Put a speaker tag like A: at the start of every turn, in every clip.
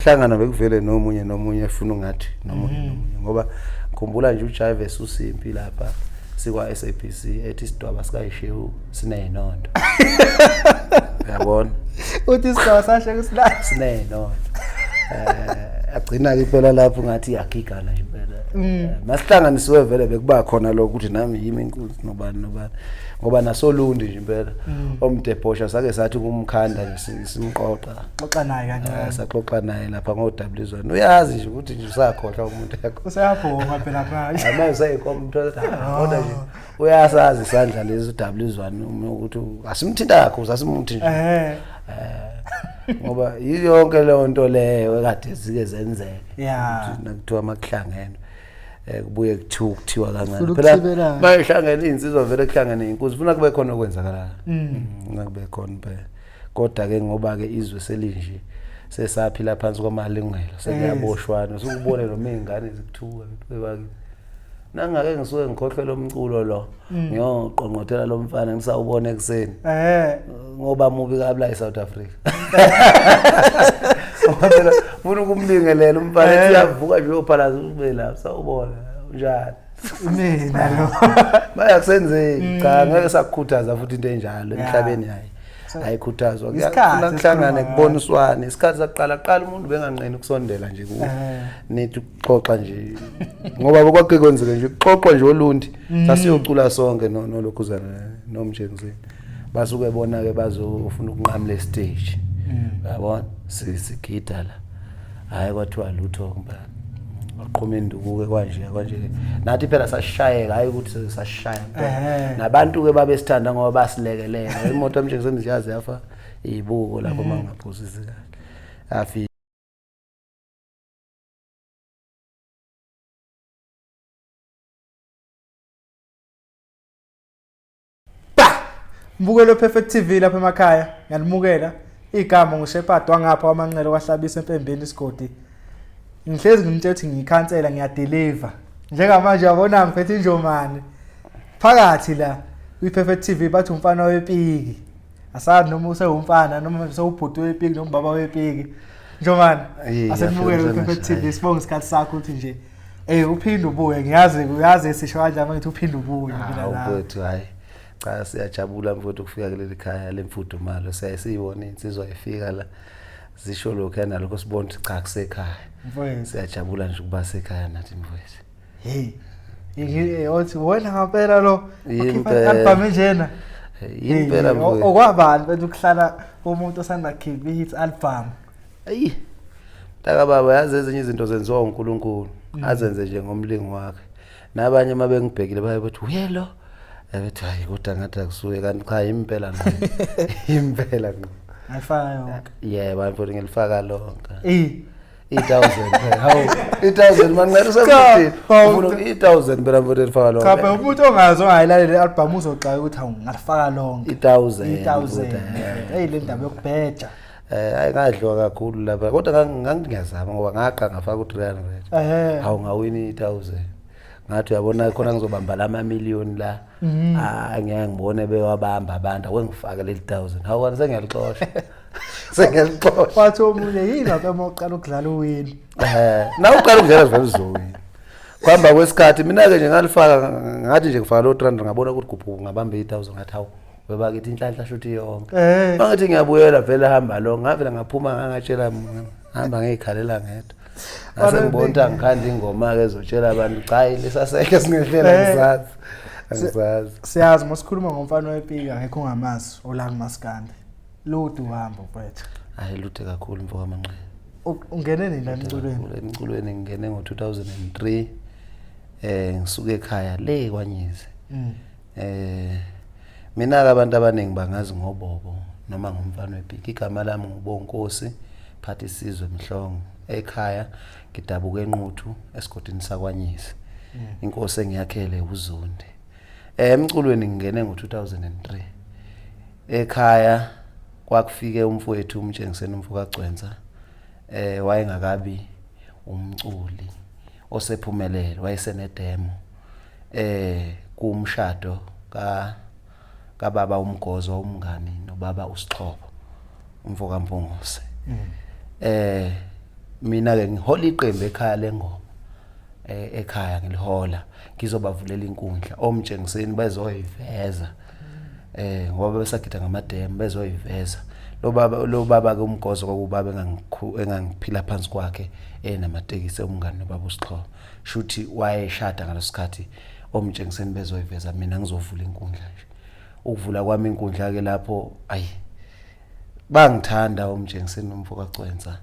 A: hlangana bekuvele nomunye efuna ungathi nomunye ngoba ngikhumbula nje uJive uSimpi lapha sikwa SABC ethi isidwaba sikayishewu sineyinondo yabona
B: uthi isidwaba sashe kusilala
A: sineyinondo agcina ke phela lapho ngathi iyagigana nje impela masihlanganisiwe vele bekuba khona lokho ukuthi nami yimi inkunzi nobani ngoba nasolundi nje impela omdebhosha sake sathi kumkhanda nje simqoqa
B: xoxa naye kancane
A: saxoxa naye lapha ngoWzone uyazi nje ukuthi nje usakhohlwa umuntu yakho
B: useyabhonga phela manje
A: manje useyikomthola kodwa nje uyasazi isandla lezi uWzone ukuthi asimthinta yakho usasimuthi nje ngoba yonke leyo nto leyo ekade zike zenzeke nakuthiwa amakuhlangene kubuye kuthiwa kancane phela bayihlangene insizwa vele kuhlangene inkunzi ufuna kube khona okwenzakala ngakube khona phela kodwa ke ngoba ke izwe selinje sesaphila phansi kwamalungelo sekuyaboshwana usukubone noma izingane zikuthuka bebaki nangake ngisuke ngikhohlwe lo mculo lo ngiyoqonqothela lo mfana ngisawubona ekseni ngoba mubi kabla eSouth Africa phela ufuna ukumbingelela umfana siyavuka nje uyophalaza ube la sawubona njalo
B: mina lo
A: bayakusenzeki cha ngeke sakukhuthaza futhi into enjalo emhlabeni hayi ayikhuthazwa kuyafuna kuhlangane kuboniswane isikhathi saqala umuntu benganqeni ukusondela nje ku nithi ukuxoxa nje ngoba bokwake kwenzeke nje ukuxoxa nje olundi sasiyocula sonke nolokhuzana nomjengizeni basuke bona ke bazofuna ukunqamla stage yabona sigida la hayi kwathiwa lutho ngibani aqhuma induku ke kanje nathi phela sashayeka hayi ukuthi sashaya nabantu ke babesithanda ngoba basilekelela imoto emjengizeni ziyazi yafa ibuko lapho mangaphosisi kahle afi
B: mbukelo Perfect TV lapha emakhaya ngiyalimukela igama nguShepherd wangapha kwamanqele kwahlabisa empembeni isigodi ngihlezi ngimthethe ngikhansela ngiyadeliver njengamanje yabona ngiphethe injomane phakathi la kwiPerfect TV bathi umfana wepiki asazi noma usewumfana noma usewubhuti wepiki noma baba wepiki njomane asenimukele kwiPerfect TV sibonga isikhathi sakho uthi nje uphinde ubuye ngiyazi sisho kanjani ngithi uphinde ubuye mina la
A: ubethu hayi cha siyajabula mfowethu ukufika kuleli khaya lemfudumalo siyayibona insizwa ifika la zisho lokho yana lokho sibona cha kusekhaya
B: mfowethu
A: siyajabula nje ukuba sekhaya nathi mfowethu
B: othi wena ngempela lo
A: impela
B: njena
A: impela mfowethu
B: okwabani bese ukuhlala umuntu osanda khipha hit album
A: taka baba yazi ezinye izinto zenziwa uNkulunkulu azenze nje ngomlingo wakhe nabanye mabengibhekile baye bathi uyelo ebethi hayi kodwa ngathi akusuke kanti cha impela ngqo impela ngqo
B: ayifaka yonke
A: yebo mfowethu ngilifaka lonke 1000 hawo 1000 manqela usemthini ufuna 1000 phela mfowethu elifaka lonke
B: cha phela umuntu ongazi ongayilaleli album uzoxaka ukuthi hawu ngalifaka lonke
A: 1000
B: le ndaba yokubheja
A: ayingadliwa kakhulu lapha kodwa ngangiyazama ngoba ngaqa ngafaka u300 hawu ngawini 1000 ngathi uyabona khona ngizobamba la mamillion la angeke ngibone bewabamba abantu akwengifaka leli 1000 hawu kanti sengiyalixosha
B: wathi omunye yini lapha emoqala ukudlala uwini
A: na uqala ukudlala vele uzowina kwamba kwesikhathi mina ke nje ngalifaka ngathi nje ngifaka lo 300 ngabona ukuthi kuphuka ngabamba 8000 ngathi hawu bebakithi inhlanhla shuthi yonke bangathi ngiyabuyela vele hamba lo ngavela ngaphuma ngangatshela hamba ngekhalela ngedwa asengibona ngikhanda ingoma ke ezotshela abantu cha lesaseke singehlela ngizazi
B: siyazi masikhuluma ngomfana wepiki angekho ngamazi olangi maskande lodi uhamba mfethu
A: hayi lude kakhulu mfoko amanqe
B: ungene nini la
A: emculweni ngene ngo2003 ngisuke ekhaya le kwaNyize mina ke abantu abaningi bangazi ngoBobo noma ngumfana wepiki igama lami nguBonkosi phathi isizwe Mhlongo ekhaya ngidabuka enquthu esigodini sakwaNyize inkosi engiyakhele uZundi emculweni ngingene ngo2003 ekhaya kwakufike umfowethu umtshengiseni umfokagcwensa wayengakabi umculi osephumelele wayesenedemo kumshado kababa uMgozo umngani nobaba uSixhobo umfoka Mpungose mina ke ngihola iqembu ekhaya lengoma ekhaya ngilihola ngizobavulela inkundla omtshengiseni bezoyiveza ngoba besagida ngamadem bezoyiveza lo baba ke umgozo kwakubaba engangiphila phansi kwakhe enamatekisi umngani nobaba uSixhobo shuthi wayeshada ngalesikhathi omtshengiseni bezoyiveza mina ngizovula inkundla nje ukuvula kwami inkundla ke lapho ayi bangithanda omtshengiseni umfoka Cwenza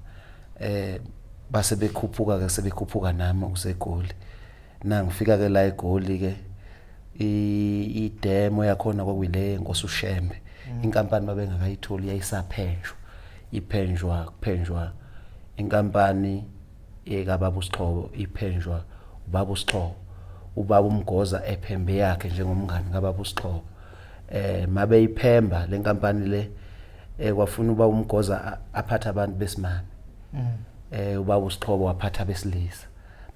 A: base bekhuphuka ke sebekhuphuka nami usegoli nangifika ke la eGoli ke idemo yakhona kwakuyile Nkosi uShembe inkampani babengakayitholi yayisaphenjwa iphenjwa inkampani ekababa uSixhobo iphenjwa ubaba uSixhobo ubaba umgoza ephembe yakhe njengomngani kababa uSixhobo mabe iphemba lenkampani le kwafuna ubaba umgoza aphatha abantu besimame ubaba uSixhobo waphatha besilisa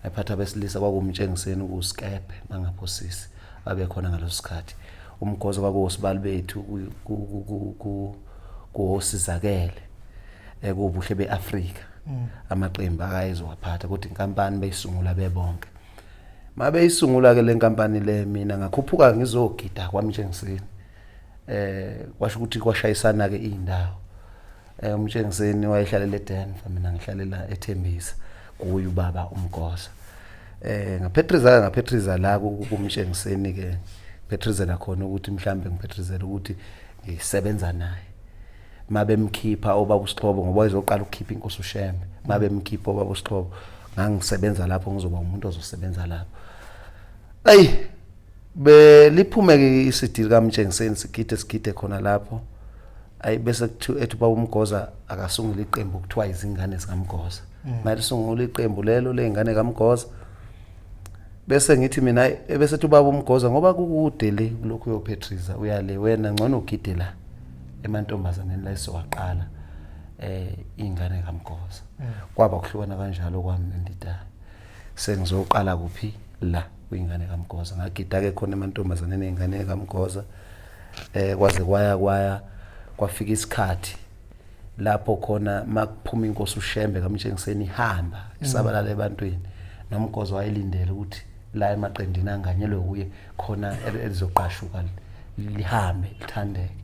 A: ephatha besilisa kwakumtshengiseni uSkepe mangaphosisi abekhona ngalosikhathi umgozo kwakuwosibali bethu kuhosizakele kubuhle beAfrika amaqembu akayizowaphatha kodwa inkampani beyisungula bebonke mabe isungula ke lenkampani le mina ngakhuphuka ngizogida kwamtshengiseni kwasho ukuthi kwashayisana ke indawo umtshengiseni wayehlalela eDenver mina ngihlalela eThembisa kuye ubaba umgoza ngaphetriza la kumtshengiseni ke phethrizela khona ukuthi mhlambe ngiphethrizela ukuthi ngisebenza naye mabe mkhipha obaba uSixhobo ngoba izoqala ukukhipha Inkosi uShembe mabe mkhipha obaba uSixhobo ngangisebenza lapho ngizoba umuntu ozosebenza lapho ayi beliphume ke isidili kamtshengiseni sigide khona lapho ayi bese ethi baba umgoza akasungula iqembu kuthiwa izingane zikaMgoza manje sungula iqembu lelo lengane kaMgoza bese ngithi mina bese ethi baba umgoza ngoba kukude le lokho uyophetriza uyale wena ngcono ugide la emantombazaneni la isowaqala ingane kaMgoza kwaba kuhlukana kanjalo kwami nendida sengizoqala kuphi la kuyingane kaMgoza ngagida ke khona emantombazaneni ingane kaMgoza kwaze kwafika isikhathi lapho khona makuphuma Inkosi uShembe kamtshengiseni ihamba isabalala ebantwini noMgoza wayelindele ukuthi la emaqendini anganyelwe kuye khona elizoqashuka lihambe lithandeke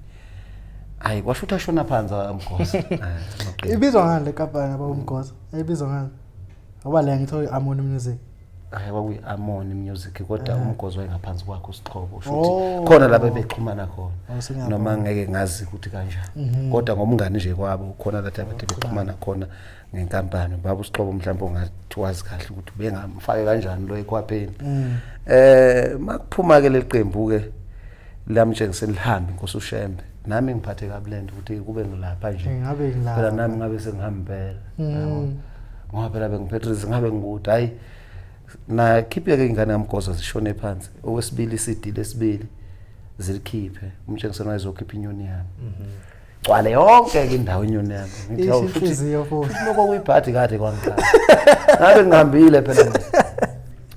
A: ayi kwasho ukuthi ashona phansi uMgoza
B: ibizwa ngani le kampani baba umgoza ayibizwa ngani ngoba la ngithola iAmoni Music
A: ayi kwakuyi Amoni Music kodwa umgozo wayengaphansi kwakhe uSixhobo ushuthi khona lapho bexhumana khona noma ngeke ngazi ukuthi kanjani kodwa ngomngane nje kwabo khona lapho abathe bexhumana khona ngenkampani baba uSixhobo mhlawumbe ungathi wazi kahle ukuthi bengamfake kanjani lo ekhwapheni makuphuma ke leqembu ke lamtshengiseni lihambe Inkosi uShembe nami ngiphathe kaBlend ukuthi kube ngilapha nje
B: ngabe ngilapha
A: phela nami ngabe sengihambela ngoba phela bengiphetriza ngabe ngikuthi hayi na khiphe ke ingane kaMgoza zishone phansi okwesibili CD lesibili zilikhiphe umtshengiseni wayezokhipha inyoni yami gcwale yonke ke indawo inyoni yami ngithi
B: awuhliziyo futhi
A: lokho kuyibhadi kade kwangiqala ngabe ngihambile phela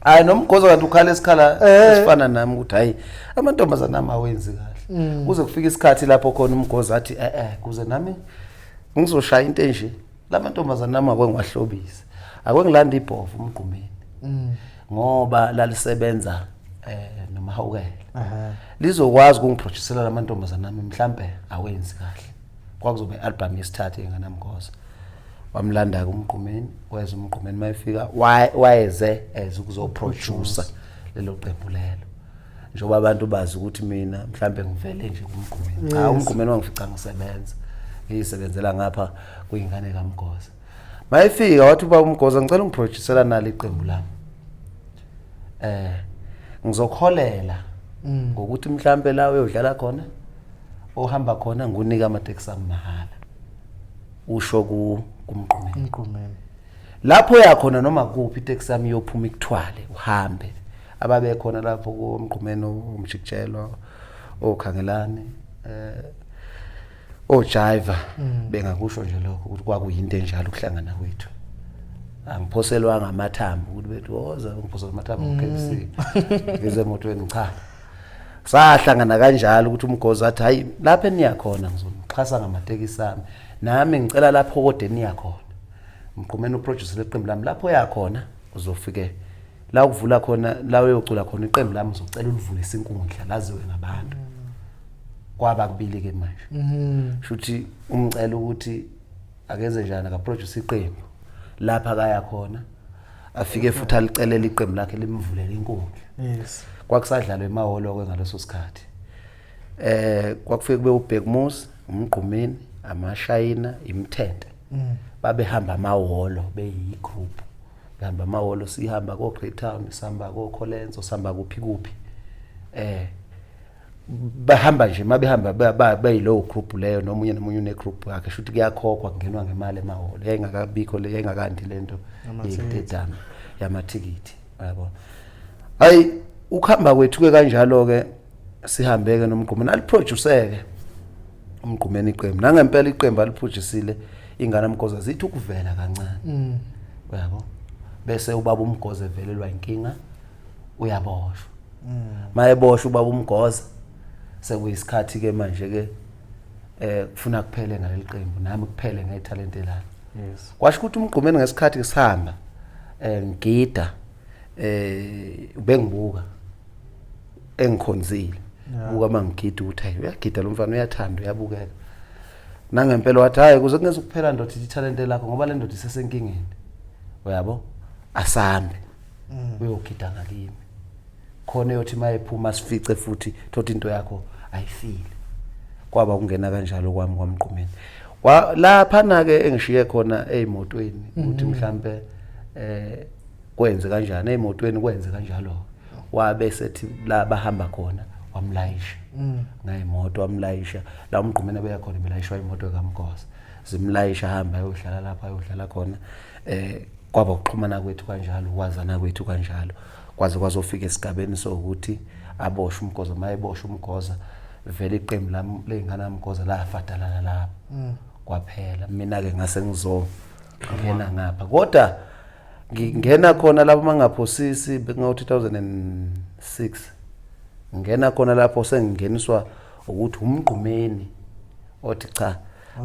A: hayi noMgoza kanti ukhala esikhala esifana nami ukuthi hayi amantombazana nami awenzi kahle kuze kufika isikhathi lapho khona uMgoza athi kuze nami ngizoshaya into enje lamantombazana nami akwengiwahlobisa akwengilanda ibhovu umgqumeni ngoba lalisebenza nomahawukela lizokwazi ukungiproducela lamantombazana nami mhlambe awenzi kahle kwakuzobe album yesithathu engana Mgoza wamlanda kumgqumeni weza umgqumeni mayifika wayeze ukuzoproducer lelo qembu lelo njengoba abantu bazi ukuthi mina mhlambe ngivele nje kumgqumeni cha umgqumeni wangifica ngisebenza ngiyisebenzela ngapha kuyingane kaMgoza mayifika wathi ubaba uMgoza ngicela ungiproducela nalo iqembu lami ngizokholela ngokuthi mhlambe la uyodlala khona ohamba khona ngunika amateksi amahala usho kumgqumeni lapho yakhona noma kuphi iteksi yami yophuma ikuthwale uhambe ababe khona lapho kumgqumeni umjikijelo okhangelani ojiva bengakusho nje lokho ukuthi kwakuyinto enjalo ukuhlangana kwethu angiphoselwanga amathambo ukuthi bethu woza ngiphosela amathambo kuKFC ngize emotweni cha sahlangana kanjalo ukuthi uMgoza athi hayi lapha eniyakhona ngizonixhasa ngamatekisi ami nami ngicela lapho kode niyakhona Mgqumeni uproducer leqembu lami lapho yakhona uzofike la ukuvula khona la uyocula khona iqembu lami uzocela ulivulisa inkundla laziwe ngabantu kwaba kubili ke manje shuthi umcela ukuthi akenze njani akaproduce iqembu lapha kaya khona afike futhi alicelela iqembu lakhe limvulele inkundla
B: yes
A: kwakusadlalwa emaholo kwengaleso sikhathi kwakufike kube uBhekmusi umgqumeni amashayina imthente babehamba amaholo beyigroup behamba amaholo sihamba ko Great Town sihamba ko Kholenzo sihamba kuphi kuphi bahamba nje mabehamba bayilo group leyo nomunye nomunye une group yakhe shuthi kuyakhokhwa kungenwa ngemali emaholo yayingakabikho le yayingakandi lento yededama yamathikithi yabo ayi ukuhamba kwethu ke kanjalo ke sihambeke nomgqumeni aliproducer ke umgqumeni iqembu nangempela iqembu aliproduceile ingane Mgoza zithi ukuvela kancane yabo bese ubaba uMgoza evelelwa inkinga uyaboshwa mayeboshwa ubaba uMgoza sekuyisikhathi ke manje ke kufuna kuphele ngaleli qembu nami kuphele ngetalent lami
B: yes
A: kwasho ukuthi umgqumeni ngesikhathi kusihamba ngida bengibuka engikhonzile buka mangigida ukuthi hayi uyagida lo mfana uyathanda uyabukeka nangempela wathi hayi kuze kungeze kuphela ndoda italent lakho ngoba le ndoda isesenkingeni uyabo asambe uyogida ngakimi khona yothi mayephuma sifice futhi thothi into yakho ayifile kwaba kungena kanjalo kwami kwamgqumeni lapha na ke engishiye khona ezimotweni ukuthi mhlambe kwenze kanjani ezimotweni kwenze kanjalo wabe sethi la bahamba khona wamlayisha ngayimoto wamlayisha la umgqumeni beya khona belayishwa imoto kaMgoza zimlayisha hamba ayohlala lapha ayohlala khona kwaba ukuxhumana kwethu kanjalo kwazana kwethu kanjalo kwaze kwazofika esigabeni sokuthi aboshwe uMgoza mayeboshwe uMgoza vele iqembu lami lengana uMgoza lafatalana lapha kwaphela mina ke ngase ngizongena ngapha kodwa ngingena khona lapho mangaphosisi ngo 2006 ngena khona lapho sengingeniswa ukuthi umgqumeni othi cha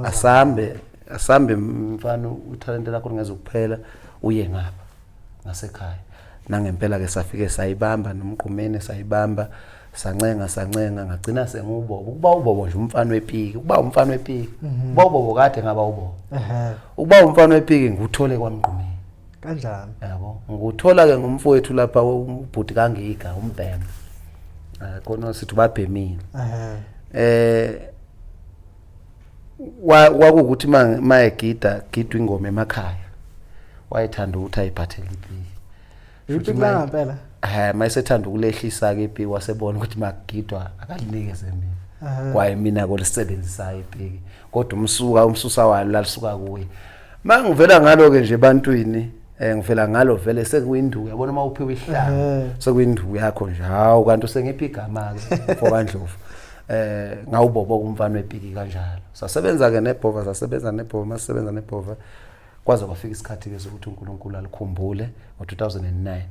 A: asambe mfana utalent lakho ngeze kuphela uye ngapha ngasekhaya nangempela ke safike sayibamba nomgqumeni sayibamba sancenga ngagcina sengubobo kuba ubobo nje umfana wepiki kuba umfana wepiki kuba ubobo kade ngaba ubobo ukuba umfana wepiki ngikuthole kwamgqumeni
B: kanjani
A: yabo nguthola ke ngumfowethu lapha ubhuti kangiga umbhema khona sithi babhemile wakukuthi mayegida gidwa ingoma emakhaya wayethanda ukuthi ayiphathele ipiki
B: ipiki ngempela
A: mayesethanda ukulehlisa ke ipiki wasebona ukuthi makugidwa akalinikeze mina kwaye mina kolisebenzisa ipiki kodwa umsusa walo lalisuka kuye mangivela ngalo ke nje ebantwini ngivela ngalo vele sekuyinduku yabona mawuphiwe ihlanga sekuyinduku yakho nje hawo kanti usengiphi igama ke fokaNdlovu ngawubobo kumfana wepiki kanjalo sasebenza ke neBhova sasebenza neBhova masebenza neBhova kwaze kwafika isikhathi ke sokuthi uNkulunkulu alikhumbule ngo2009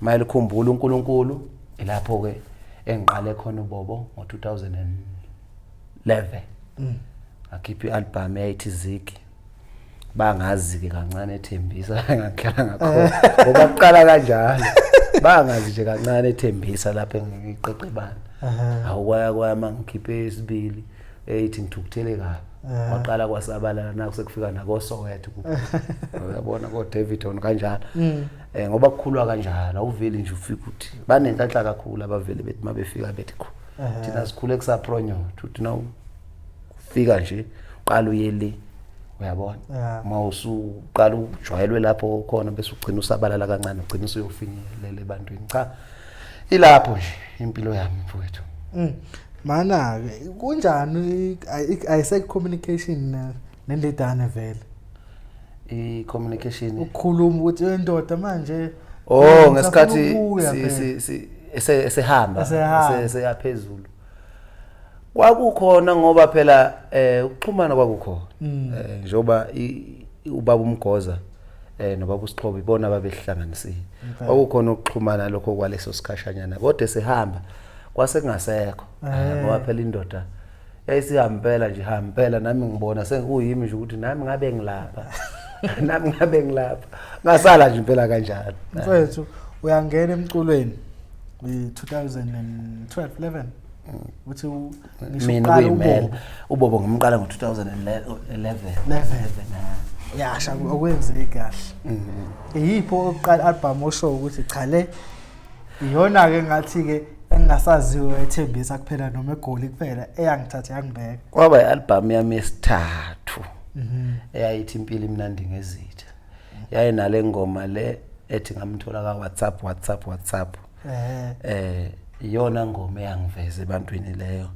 A: mayelikhumbula uNkulunkulu ilapho ke engiqale khona uBobo ngo2011 akhipha ialbum eyayithi Ziki bangazi ke kancane ethembisa ngakhala ngakho ngoba kuqala kanjalo bangazi nje kancane ethembisa lapha ngiqeqebana awukwaya kwama ngikhiphe isibili eyithi ngithukuthele kabi waqala kwasabalala naku sekufika nakoSoweto uyabona ko Davidton kanjalo ngoba kukhulwa kanjalo awuveli nje ufika uthi banenhlanhla kakhulu abaveli bethi mabefika bethi thina sikhule kusapronyo uthi na ufika nje uqala uyele uyabona mawusuqala ujwayelwe lapho khona bese ugcina usabalala kancane ugcina usuyofinyelela ebantwini cha ilapho nje impilo yami mfowethu
B: mana ke kunjani ayise communication nendedane vele
A: i-communication
B: ukukhuluma ukuthi indoda manje
A: ngesikhathi esehamba seyaphezulu kwakukhona ngoba phela ukuxhumana kwakukhona njoba ubaba uMgoza nobaba uSixhobo ibona babehlanganisile kwakukhona ukuxhumana lokho kwaleso sikhashanyana kodwa esehamba kwase kungasekho ngoba phela indoda yayisihambela nje hambela nami ngibona sekuyimi nje ukuthi nami ngabe ngilapha nami ngabe ngilapha ngasala nje impela kanjalo
B: mfethu uyangena emculweni we-2012 11 uthi
A: mina kuyimela ubobo ngimqala ngo2011
B: yasha okwenzeke kahle yipho oqala album osho ukuthi cha le iyona ke ngathi ke engasaziwe ethembisa kuphela noma egoli kuphela eyangithatha yangibeka
A: kwaba ialbum yami yesithathu eyayithi impilo imnandi ngezitha yayinale ngoma le ethi ngamthola ka WhatsApp iyona ngoma eyangiveza ebantwini leyo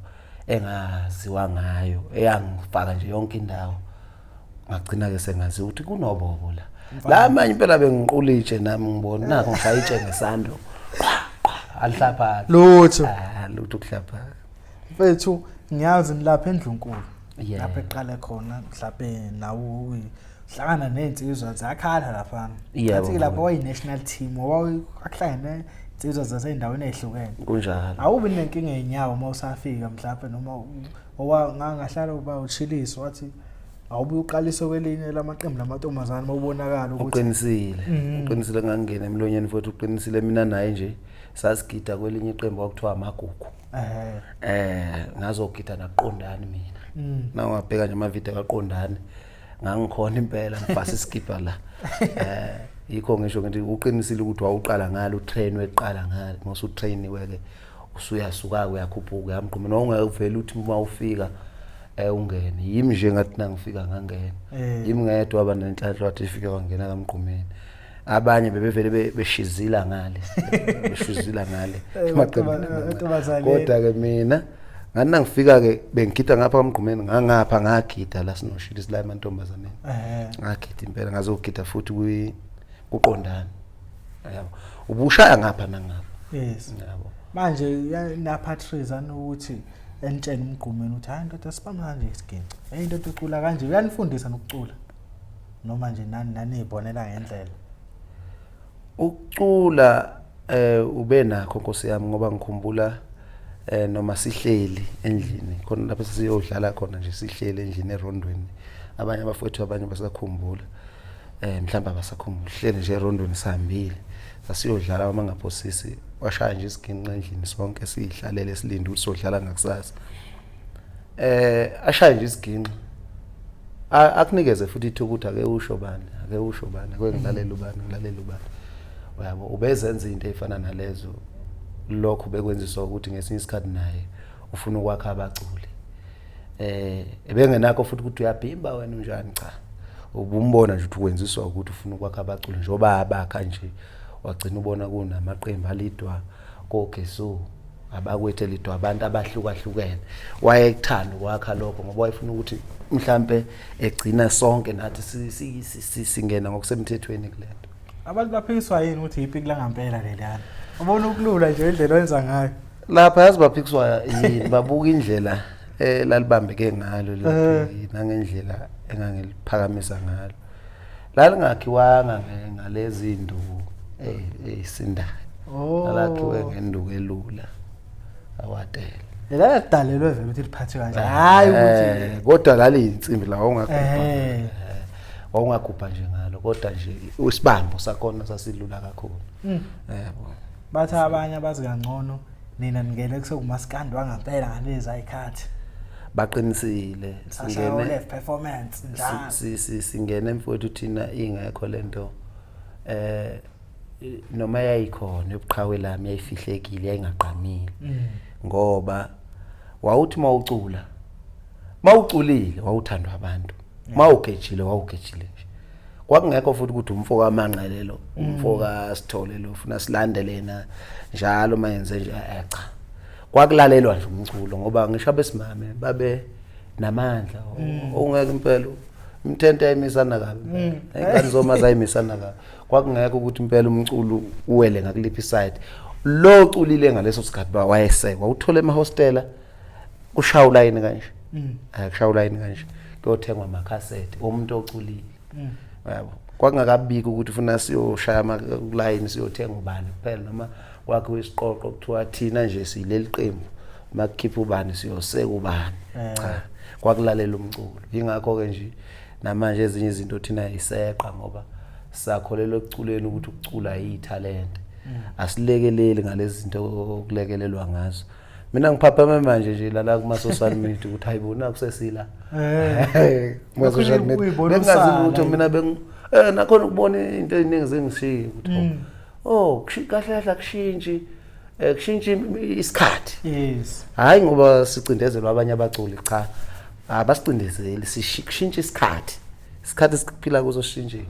A: engaziwa ngayo eyangifaka nje yonke indawo ngagcina ke sengazi ukuthi kunobobo la manje impela bengiqulitshe nami ngibona nako ngishayitshe ngesando alihlapha
B: lutho
A: kuhlapha
B: mfethu ngiyazi nilapha endlunkulu lapha eqale khona mhlawumbe nawo hlangana nezinsizwa zakhala lapha ngathi lapho wayi-national team wakuhlangene insizwa zasey'ndaweni ey'hlukene
A: kunjalo
B: awubi nenkinga yenyawo uma usafika mhlawumbe noma ngangahlala uba uchiliswa wathi awubuye uqalise kwelinye lamaqembu lamantombazane mawubonakala ukuthi
A: uqinisile ngangena emlonyeni futhi uqinisile mina naye nje sasigida kwelinye iqembu kwakuthiwa amagugu ngazogida naqondani mina nawungabheka nje amavidiyo kaqondani ngangikhona impela ngifasa iskipa la yikho ngisho ngithi uqinisile ukuthi wawuqala ngalo utrain weqala ngalo ngosu train weke usuyasuka uyakhuphuka uyamqhuma nongeke uvela uthi uma ufika ungene yimi nje ngathi nangifika ngangena yimi ngedwa abanenhlanhla wathi ifike wangena kamqhumeni abanye bebevele beshizila ngale kodwa ke mina ngani nangifika ke bengigida ngapha kamqhumeni ngangapha ngagida la sinoshilisi la emantombazaneni ngagida impela ngazogida futhi kuqondana yabo ubushaya ngapha nangapha
B: yabo manje na Patrice anokuthi entshene umgqumeni uthi hayi ndoda sibamba kanje isiginci indoda ucula kanje uyanifundisa nokucula noma nje nani ibonela ngendlela
A: ukucula ube nakho Nkosi yami ngoba ngikhumbula noma sihleli endlini khona lapho siyodlala khona nje sihleli endlini erondweni abanye abafowethu abanye basakhumbula mhlawumbe abasakhumbula sihleli nje erondweni sihambile sasiyodlala uma ngaphosisi washaya nje isiginqe endlini sonke sihlalele silinde ukuthi sodlala ngakusasa ashaya nje isiginqe akunikeze futhi ithukuthi ake usho bani kwengilalela ubani yabo ubezenza into efana nalezo lokho bekwenziswa ukuthi ngesinye isikhathi naye ufuna ukwakha abaculi ebengenakho futhi ukuthi uyabhimba wena unjani cha ubumbona nje ukuthi kwenziswa ukuthi ufuna ukwakha abaculi njoba abakha nje wagcina ubona kunamaqembu alidwa kogeso abakwethe lidwa abantu abahlukahlukene wayekuthanda ukwakha lokho ngoba wayefuna ukuthi mhlambe egcina sonke nathi singena ngokusemthethweni kulento
B: abantu baphikiswa yini ukuthi ipi kula ngempela leliyana ubona ukulula nje indlela oyenza ngayo
A: lapha yazi baphikiswa yini babuka indlela lalibambeke ngalo nangendlela engangiliphakamisa ngalo lalingakhiwanga ngalezi induku esindayo lalakhiwe ngenduku elula awatela
B: lela dalelwe vele ukuthi liphathe kanje hayi ukuthi
A: kodwa laliyinsimbi la wawungakhupha nje ngalo kodwa nje usibambo sakhona sasilula kakhulu yebo
B: bathi abanye abazi kangcono nina ningele kusekumaskandi wangempela ngalezi ayikhathi
A: baqinisile
B: singene performance njalo
A: singene mfowethu thina ingekho lento noma yayikhona ebuqhawe lami yayifihlekile yayingaqhamile ngoba wawuthi mawuculile wawuthandwa abantu mawugejile wawugejile kwakungekho futhi ukuthi umfoka amanqelelo umfoka Sithole lo ufuna silandelena njalo mayenze nje cha kwakulalelwa nje umculo ngoba ngisho abesimame babe namandla ongeke impela umthente ayimisana kabi ingane zoma zayimisana kabi kwakungekho ukuthi impela umculo uwele ngakuliphi side lo uculile ngaleso sikhathi wayesekwa uthole emahostela kushaya ulayini kanje kushaya ulayini kanje kuyothengwa amacassette omuntu oculile yabo kwakungakabiki ukuthi ufuna siyoshaya ama-line siyothenga ubani kuphela noma kwakho isiqoqo kuthiwa thina nje sileli qembu makukhipha ubani siyoseka ubani cha kwakulalela umculo ingakho ke nje namanje ezinye izinto thina iseqa ngoba sakholelwa ekuculeni ukuthi ukucula yithalente asilekeleli ngalezi zinto okulekelelwa ngazo. Mina ngiphaphama manje nje la kuma social media ukuthi hayibona kusesila kuma social media bengazi ukuthi mina nakhona ukubona into eziningi zengishiya ukuthi kahle kushintshi isikhathi.
B: Yes.
A: Hayi ngoba sicindezelwa abanye abaculi cha. Abasicindezeli sishintsha isikhathi esiphila kuzo sishintshile.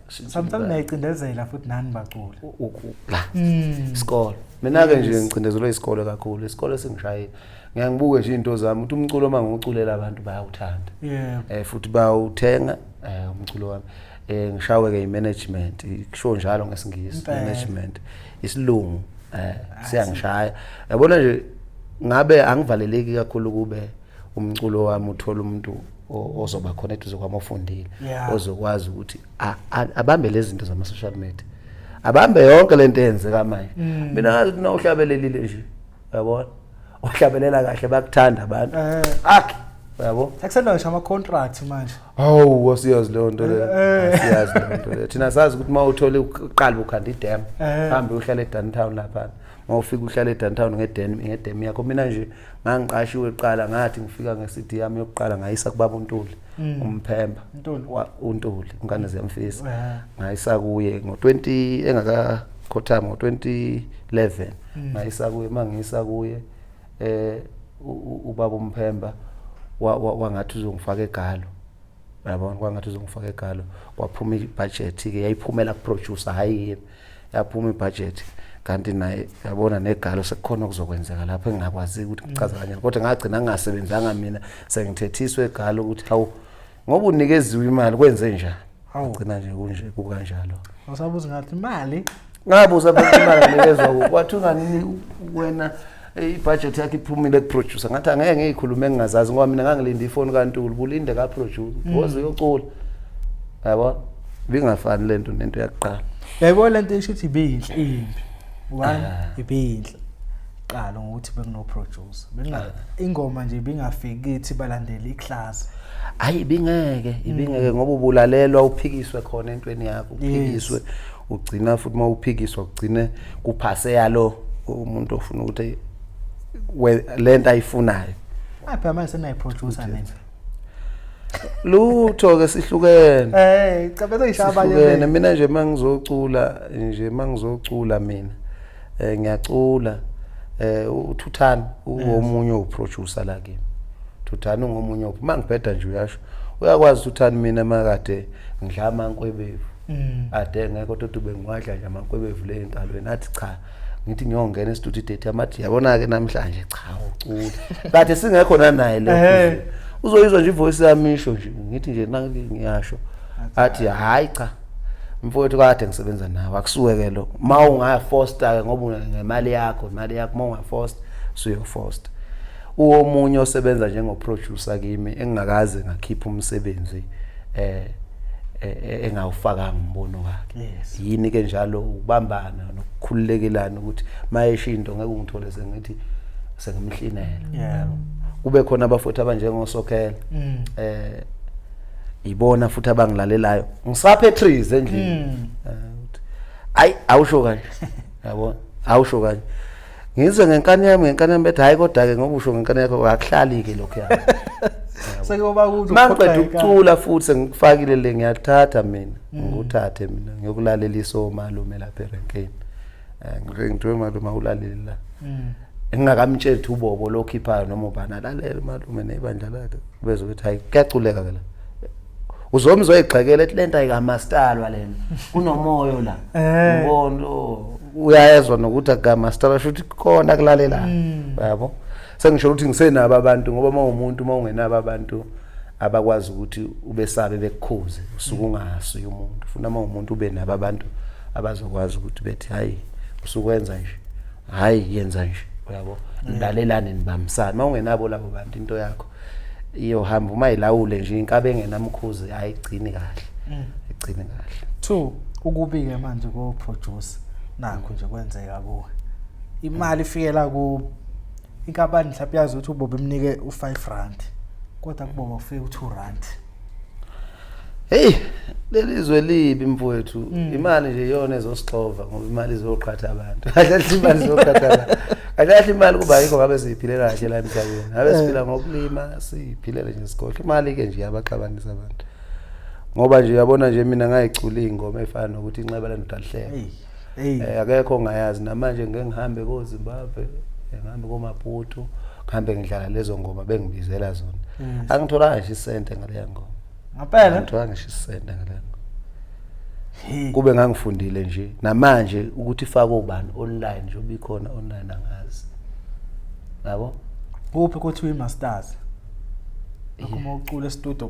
B: Sometimes nayicindezela futhi nani baculi
A: la isikole mina ke nje ngicindezelwe isikole kakhulu. Isikole singishayile ngiyangibuke nje into zami ukuthi umculo mangiculela abantu bayawuthanda futhi bayawuthenga umculo wami. Ngishawe ke imanagement kusho njalo ngesingisi management isilungu siyangishaya. Yabona nje ngabe angivaleleki kakhulu kube umculo wami uthola umuntu ozoba khona eduze kwami ofundile ozokwazi ukuthi abambe lezi zinto zama social media abambe yonke lento eyenzeka manje. Mina ngathi na uhlabelelile nje yabona uhlabelela kahle bakuthanda abantu akhe yabo
B: akusena ngisho ama contract manje.
A: Hawu wasiyazi le nto le siyazi le nto le thina sazi ukuthi mawuthole uqala ukhanda idam hambe uhlala eDowntown lapha mawufika uhlala eDowntown ngedam yakho. Mina nje ngangiqashiwe eqala ngathi ngifika ngeCD yami yokuqala ngayisa kubaba uNtuli umphemba uNtuli ingane ziyamfisa ngayisa kuye ngo20 engakakhothama ngo2011 ngayisa kuye mangisa kuye ubaba umphemba wangathi uzongifaka egalo yabona kwangathi uzongifaka egalo kwaphuma ibudget ke yayiphumela kuproducer hayi yini yaphuma ibudget kanti naye yabona negalo sekukhona okuzokwenzeka lapha engakwazi ukuthi ngichaza kanjani kodwa ngagcina ngingasebenzanga mina sengithethiswe egalo ukuthi hawu ngoba unikeziwe imali kwenze njani ngigcina nje kunje kukanjalo.
B: Awusabuza ngathi imali
A: ngabuza phela imali nikezwa kwathi unganini wena ibudget yakhe iphumile kuproducer ngathi angeke ngiyikhulume engingazazi ngoba mina ngangilinde ifoni kaNtuli bulinde ka producer woze uyocula yabona bingafani lento nento yakuqala.
B: Yayibona lento esho ukuthi ibinhle imbi one ibinhle qala ngokuthi bekuno producer ingoma nje bingafiki ithi balandele iclass
A: hayi ibingeke ngoba ubulalelwa uphikiswe khona entweni yakho uphikiswe ugcina futhi mawuphikiswa ugcine kuphase yalo umuntu ofuna ukuthi lento ayifunayo.
B: Apha manje senayi producer nini
A: lutho ke sihlukene
B: cabeza ishabanye
A: mina nje mangizocula mina ngiyacula uThuthani uomunye uproducer la kimi. Thuthani ngomunye mangibheda nje uyasho uyakwazi uThuthani mina makade ngidla amankwebevu ade ngeke kodwa ube ngiwadla nje amankwebevu le entalweni athi cha ngithi ngiyongena e-studio date amathi yabona ke namhlanje cha ucula kade singekho naye lo uzoyizwa nje ivoice yami isho nje ngithi nje ngiyasho athi hayi cha mfowethu kade ngisebenza nawe akusuke ke lo mawungafoster ke ngoba ngemali yakho mawungafoster suyofoster. Uomunye osebenza njengoproducer kimi engingakaze ngakhipha umsebenzi engawufaka ngimbono wakhe yini ke njalo ukubambana nokukhululekelana ukuthi mayesho into ngeke ungithole sengithi sengimhlinela kube khona abafowethu abanjengoSokhela ibona futhi abangilalelayo ngisaphe trees endlini ayi awusho kanje yabona awusho kanje ngizwe ngenkani yami bethi hayi kodwa ke ngoba usho ngenkani yakho akuhlali ke lokho yami
B: sekuba ukuthi
A: maqedwe ukucula futhi sengikufakile le ngiyathatha mina ngikuthathe mina ngiyokulalela malume lapha erenkeni ngithiwe malume awulalela la engakamtshela uBobo lokhiphayo noma ubani lalela malume nebandla lakhe beze ukuthi hayi kuyaculeka ke la uzomzwa igxekela ethi lento ayikamastalwa lena kunomoyo la ngondo uyayezwa nokuthi akamastalwa futhi khona kulalela yabo sengisho ukuthi ngisenabo abantu ngoba mawumuntu mawungenabo abantu abakwazi ukuthi ubesabe bekukhuze usuku ungasuye umuntu ufuna mawumuntu ube nabo abantu abazokwazi ukuthi bethi hayi usukwenza nje hayi yenza nje yabo nilalelane nibambisana mawungenabo labo bantu into yakho iyo hamba uma ilawule nje inkabe engenamkhuzi ayigcini kahle igcini kahle.
B: 2 ukubike manje ko producer nakho nje kwenzeka kuwe imali ifikela ku inkampani mhlawumbe yazi ukuthi uBobo emnike u5 rand kodwa kuBobo ufike u2 rand
A: hey lelizwe libi mfowethu imali nje iyona ezosixova ngoba imali izoqhatha abantu kahle imali izoqhatha abantu kahle imali kuba yikho ngabe siyiphilela kahle la emhlabeni ngabe siphila ngokulima siyiphilela nje isikole imali ke nje yabaxabanisa abantu ngoba nje uyabona nje mina ngayicula ingoma efana nokuthi inxeba lendoda lihleka akekho ongayazi namanje ngeke ngihambe ko Zimbabwe ngihambe ko Maputo ngihambe ngidlala lezo ngoma bengibizela zona angitholanga nje isente ngale ngoma
B: ngaphela
A: ngithola ngisho isente ngale kube ngangifundile nje namanje ukuthi ifake ubani online nje ubikhona online angazi yabo
B: kuphi kuthi uMasters akuma ucula estudio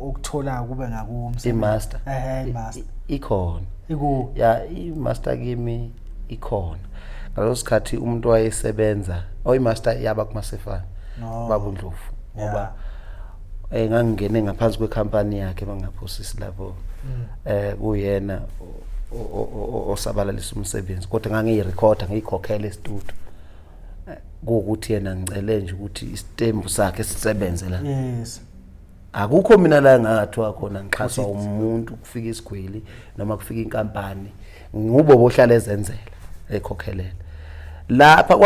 B: okuthola kube ngakumse
A: imaster
B: imaster
A: ikhona
B: iku
A: ya imaster kimi ikhona ngalo sikhathi umuntu wayesebenza oyimaster yaba kumasefana babundlovu ngoba ngangingene ngaphansi kwecompany yakhe bangaphosisi lapho kuyena osabalalisa umsebenzi kodwa ngangiyirecorda ngiyikhokhela estudio ukuthi yena ngicele nje ukuthi istembu sakhe sisebenze la
B: yes
A: akukho mina la ngathwa khona ngixhaswa umuntu kufika isigwili noma kufika inkampani ngubo bohlala ezenzela ekhokhelela lapha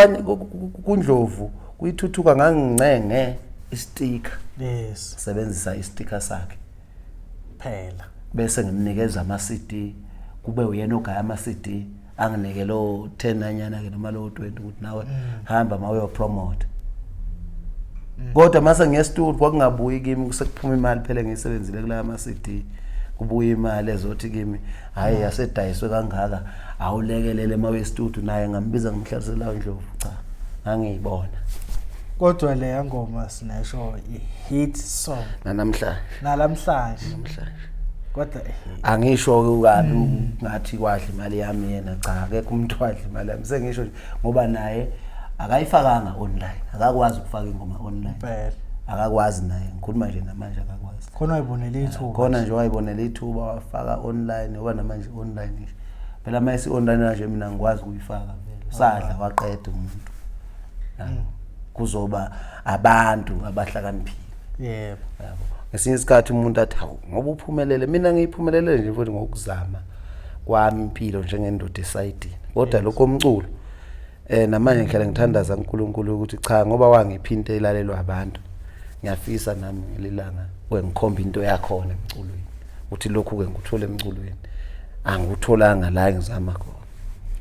A: kuNdlovu kuyithuthuka ngangincenge isticker
B: yes
A: sebenzisa isticker sakhe
B: phela
A: bese ngimnikeza ama CD kube uyena ogaya ama CD anginike lo 10 anyana ke noma lo 20 ukuthi nawe hamba mawe promote kodwa mase ngestudio kwakungabuyi kimi kusekuphuma imali phela ngiyisebenzile kula ama CD kubuya imali ezothi kimi hayi yasedayiswe kangaka awulekelele mawe studio naye ngambiza ngimhlasela Ndlovu cha ngangiyibona
B: kodwa le ngoma sinesho hit song
A: namhlanje
B: kodwa
A: angisho kabi ngathi kwadla imali yami yena cha akekho umuntu wadla imali yami sengisho nje ngoba naye akayifakanga online akakwazi ukufaka ingoma online
B: phela
A: akakwazi naye ngikhuluma nje namanje akakwazi
B: khona wayibonela ithuba
A: khona nje wayibonela ithuba wafaka online ngoba namanje online nje phela mayisi online nje mina ngikwazi ukuyifaka vele sadla waqeda umuntu kuzoba abantu abahlakaniphile
B: yebo
A: ngesinye isikhathi umuntu athi hawu ngoba uphumelele mina ngiyiphumelele nje futhi ngokuzama kwami impilo njengendoda esayidini kodwa lokho umculo namanje ngihlala ngithandaza uNkulunkulu ukuthi cha ngoba wangiphinta elalelwa abantu ngiyafisa nami ngelilanga wengikhomba into yakhona emculweni uthi lokhu ke ngikuthole emculweni angikutholanga la ngizama khona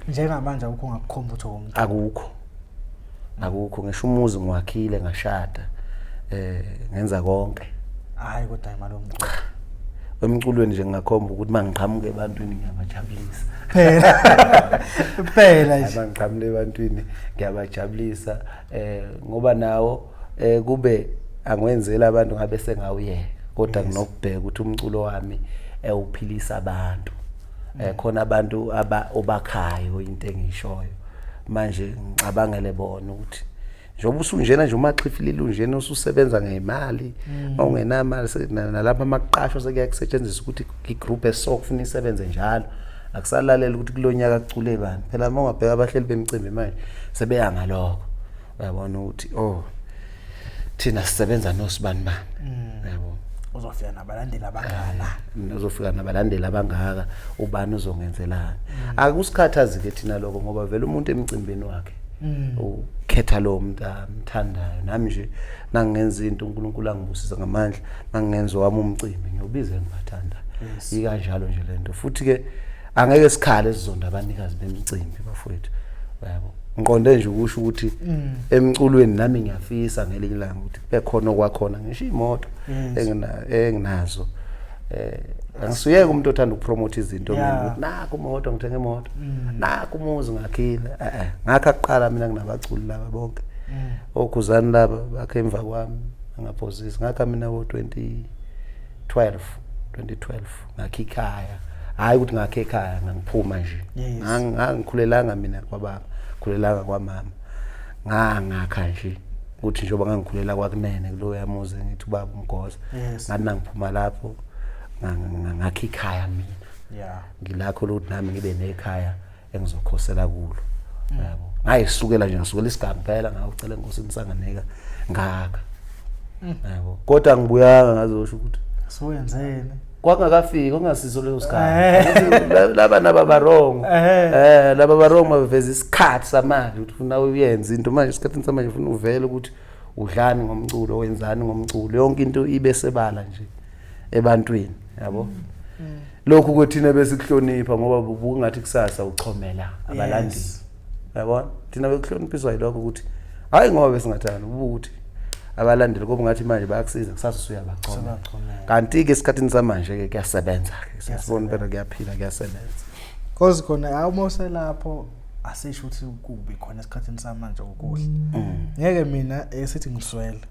B: njengamanje akukho ngakukhomba utho komuntu
A: akukho ngisho umuzi ngiwakhile ngashada ngenza konke
B: hayi kodwa imali yomculo
A: emculweni nje ngingakhomba ukuthi mangiqhamuke ebantwini ngiyabajabulisa
B: phela nje
A: mangiqhamuke ebantwini ngiyabajabulisa ngoba nawo kube angwenzela abantu ngabe sengawuye kodwa nginokubheka ukuthi umculo wami uphilisa abantu khona abantu obakhayo into engishoyo manje ngicabangele bona ukuthi njengoba usunjena nje umaxifilile unjena ususebenza ngemali awungenamali nalapha amaqasho sekuyakusetshenziswa ukuthi igroup esokufuna isebenze njalo akusalalela ukuthi kulonyaka kucule bani phela uma ungabheka abahleli bemicimbi manje sebeya ngaloko uyabona ukuthi thina sisebenza nosibani bani yabo
B: uzofika nabalandeli abangaka
A: uzofika nabalandeli abangaka ubani uzongenzelana akusikhathazi ke thina lokho ngoba vele umuntu emcimbini wakhe ukhetha lo muntu amthandayo nami nje nangenza into uNkulunkulu angibusisa ngamandla nangenza wami umcimbi ngiyobiza engibathanda ikanjalo nje lento futhi ke angeke sikhale sizonda abanikazi bemicimbi bafowethu yabo ngiqonde nje ukusho ukuthi emculweni nami ngiyafisa ngelinye ilanga ukuthi bekhona okwakhona ngisho imoto enginazo angisuyeke umuntu othanda ukupromote izinto ukuthi naku imoto ngithenge imoto naku umuzi ngakhile ngakho aqala mina nginabaculi laba bonke okhuzani laba bakhe emva kwami ngaphosisa ngakho mina wo 2012 ngakhe ikhaya hayi ukuthi ngakhe ekhaya ngiphuma nje ngangikhulelanga mina kwababa khulelanga kwamama ngakha nje ukuthi njengoba ngangikhulela kwakunene kulo yamuze ngithi ubaba umgoza ngathi nangiphuma lapho ngakha ikhaya mina ngilakho ukuthi nami ngibe nekhaya engizokhosela kulo yabo ngayisukela nje ngisukela isigaba phela ngawucela inkosini sanganeka ngakha yabo kodwa ngibuyanga ngazosho ukuthi
B: siwenzeni
A: kwangakafiki ongasizo leyo sikhathi laba nababarongo laba barongo baveza isikhathi samanje ukuthi ufuna uyenze into manje isikhathini samanje ufuna uvele ukuthi udlani ngomculo wenzani ngomculo yonke into ibe sebala nje ebantwini yabo lokhu kwethina besikuhlonipha ngoba bungathi kusasa uchomela abalandeli yabona thina bekuhloniphiswa yilokho ukuthi hayi ngoba besingathanda ukuthi abalandeli kuba ngathi manje bayakusiza kusasa usuyabachoma kanti ke esikhathini samanje ke kuyasebenza ke siyabona phela kuyaphila kuyasebenza
B: cause khona awumose lapho asisho ukuthi kubi khona esikhathini samanje ukuhle ngeke mina esithi ngiswele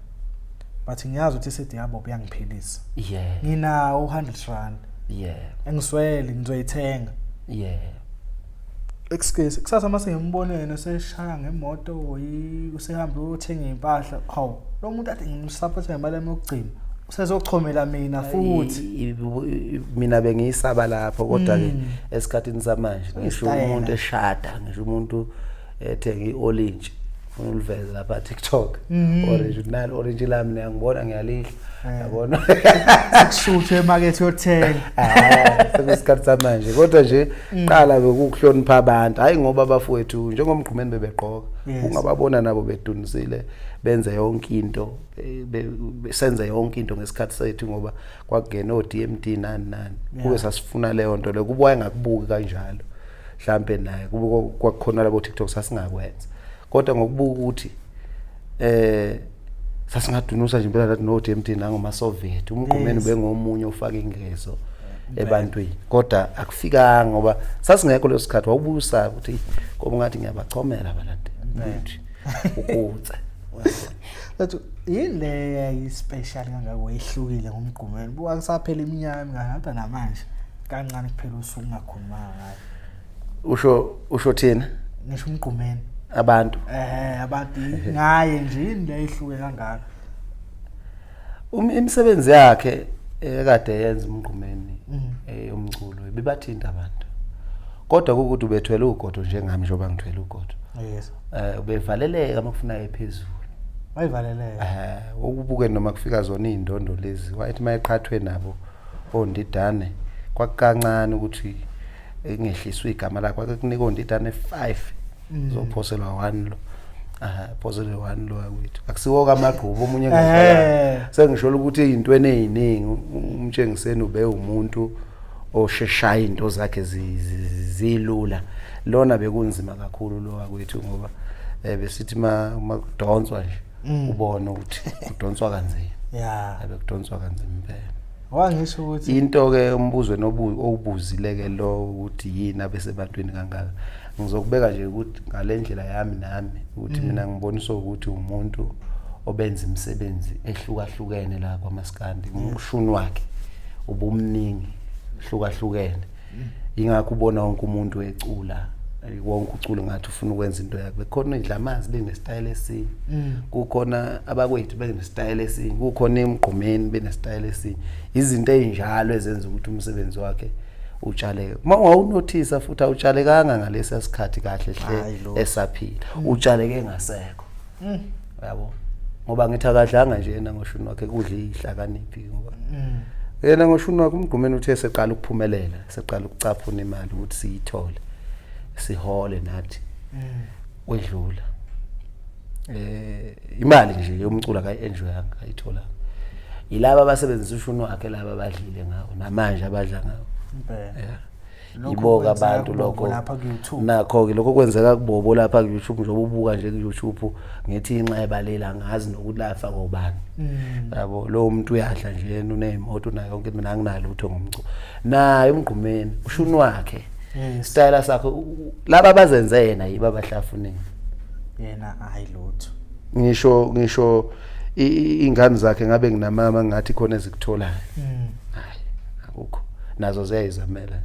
B: but ngiyazi ukuthi sithi yabo uyangiphilisa ngina 100 rand engiswele ngizoyithenga excuse kusasa mase ngimbonene seshaya ngemoto usehamba uyothenga impahla hawu lo muntu athi ngimsupport ngemali yokugcina usezochomela mina futhi
A: mina bengiyisaba lapho kodwa ke esikhathini samanje ngisho umuntu eshada ngisho umuntu ethenga iorange ufuna uliveza lapha TikTok orange lami ngiyangibona ngiyalihla yabona
B: sikushuthe emarket yothenga
A: sekusikhathi samanje kodwa nje qala bekuhlonipha abantu hayi ngoba abafowethu njengomgqumeni bebegqoka ungababona nabo bedunisile benze yonke into besenze yonke into ngesikhathi sethu ngoba kwakungena oDMD nani kube sasifuna leyo nto le kubuya ngakubuki kanjalo mhlambe naye kube kwakukhona labo TikTok sasingakwenza kodwa ngokubuka ukuthi sasingadunusa nje impela lathi no DMD nangoma Soviet umgqumeni bengomunye ofaka ingezo ebantwini kodwa akufikanga ngoba sasingekho leso sikhathi wawubusa ukuthi ngoba ngathi ngiyabachomela abalandeli ukutse
B: lethu yile yayispecial kangaka wehlukile ngomgqumeni buka kusaphela iminyaka ngahamba namanje kancane kuphela usuku ungakhuluma ngayo
A: usho thina
B: ngisho umgqumeni
A: abantu
B: abantu ngaye nje indle ehluke kangaka
A: imisebenzi yakhe ekade yenza umgqumeni umculo bebathinta abantu kodwa ukuthi ubethwele ugodo njengami njengoba ngithwele ugodo ubevaleleka makufuna ephezulu
B: wayivaleleka
A: ukubuke noma kufika zona indondo lezi wathi mayeqhathwe nabo ondidane kwakukancane ukuthi engehliswe igama lakhe kwakunika ondidane 5 zophoselwa 1 lo phoselwa 1 lo akwethu akusiwo kamagqubu omunye ngisho sengisho ukuthi izintweni eziningi umtshengiseni ube umuntu osheshaya into zakhe zilula lona bekunzima kakhulu lo akwethu ngoba besithi makudonswa nje ubone ukuthi kudonswa kanzima bekudonswa kanzima impela
B: wangisho ukuthi
A: into ke umbuzo nobuzile ke lo ukuthi yini abesebantwini kangaka ngizokubeka nje ukuthi ngalendlela yami nami ukuthi mina ngibonisa ukuthi umuntu obenza imisebenzi ehlukahlukene la kwaMaskandi umshuni wakhe ubumningi hlukahlukene ingakho ubona wonke umuntu ecula wonke ucula ngathi ufuna ukwenza into yakhe bekhona idlamazi benestyle esinye kukhona abakwethu benestyle esinye kukhona emgqumeni benestyle esinye izinto ezinjalo ezenza ukuthi umsebenzi wakhe utshaleke uma ungawunothisa futhi awutshalekanga ngalesi sikhathi kahle hle esaphila utshaleke ngasekho yabo ngoba ngithi akadlanga nje yena ngoshuni wakhe kudla ihlakaniphi ngoba yena ngoshuni wakhe umgqumeni uthe seqala ukuphumelela seqala ukucaphuna imali ukuthi siyithole sihole nathi wedlula imali nje yomculo akayenjoy ayithola yilabo abasebenzisa ushuni wakhe laba abadlile ngawo namanje abadla ngawo iboka abantu lokho nakho ke lokho kwenzeka kubobo lapha ku YouTube njengoba ubuka nje ku YouTube ngithi inxeba lela ngazi nokuthi lafa ngobani yabo lo muntu uyadla nje yena unezimoto nayo yonke mina anginalo utho ngomculo naye umgqumeni ushuni wakhe style sakho laba abazenze yena yiba abahlafuneni
B: yena hayi lutho
A: ngisho ingane zakhe ngabe nginamama ngathi khona ezikutholayo hayi akukho nazo ziyayizamela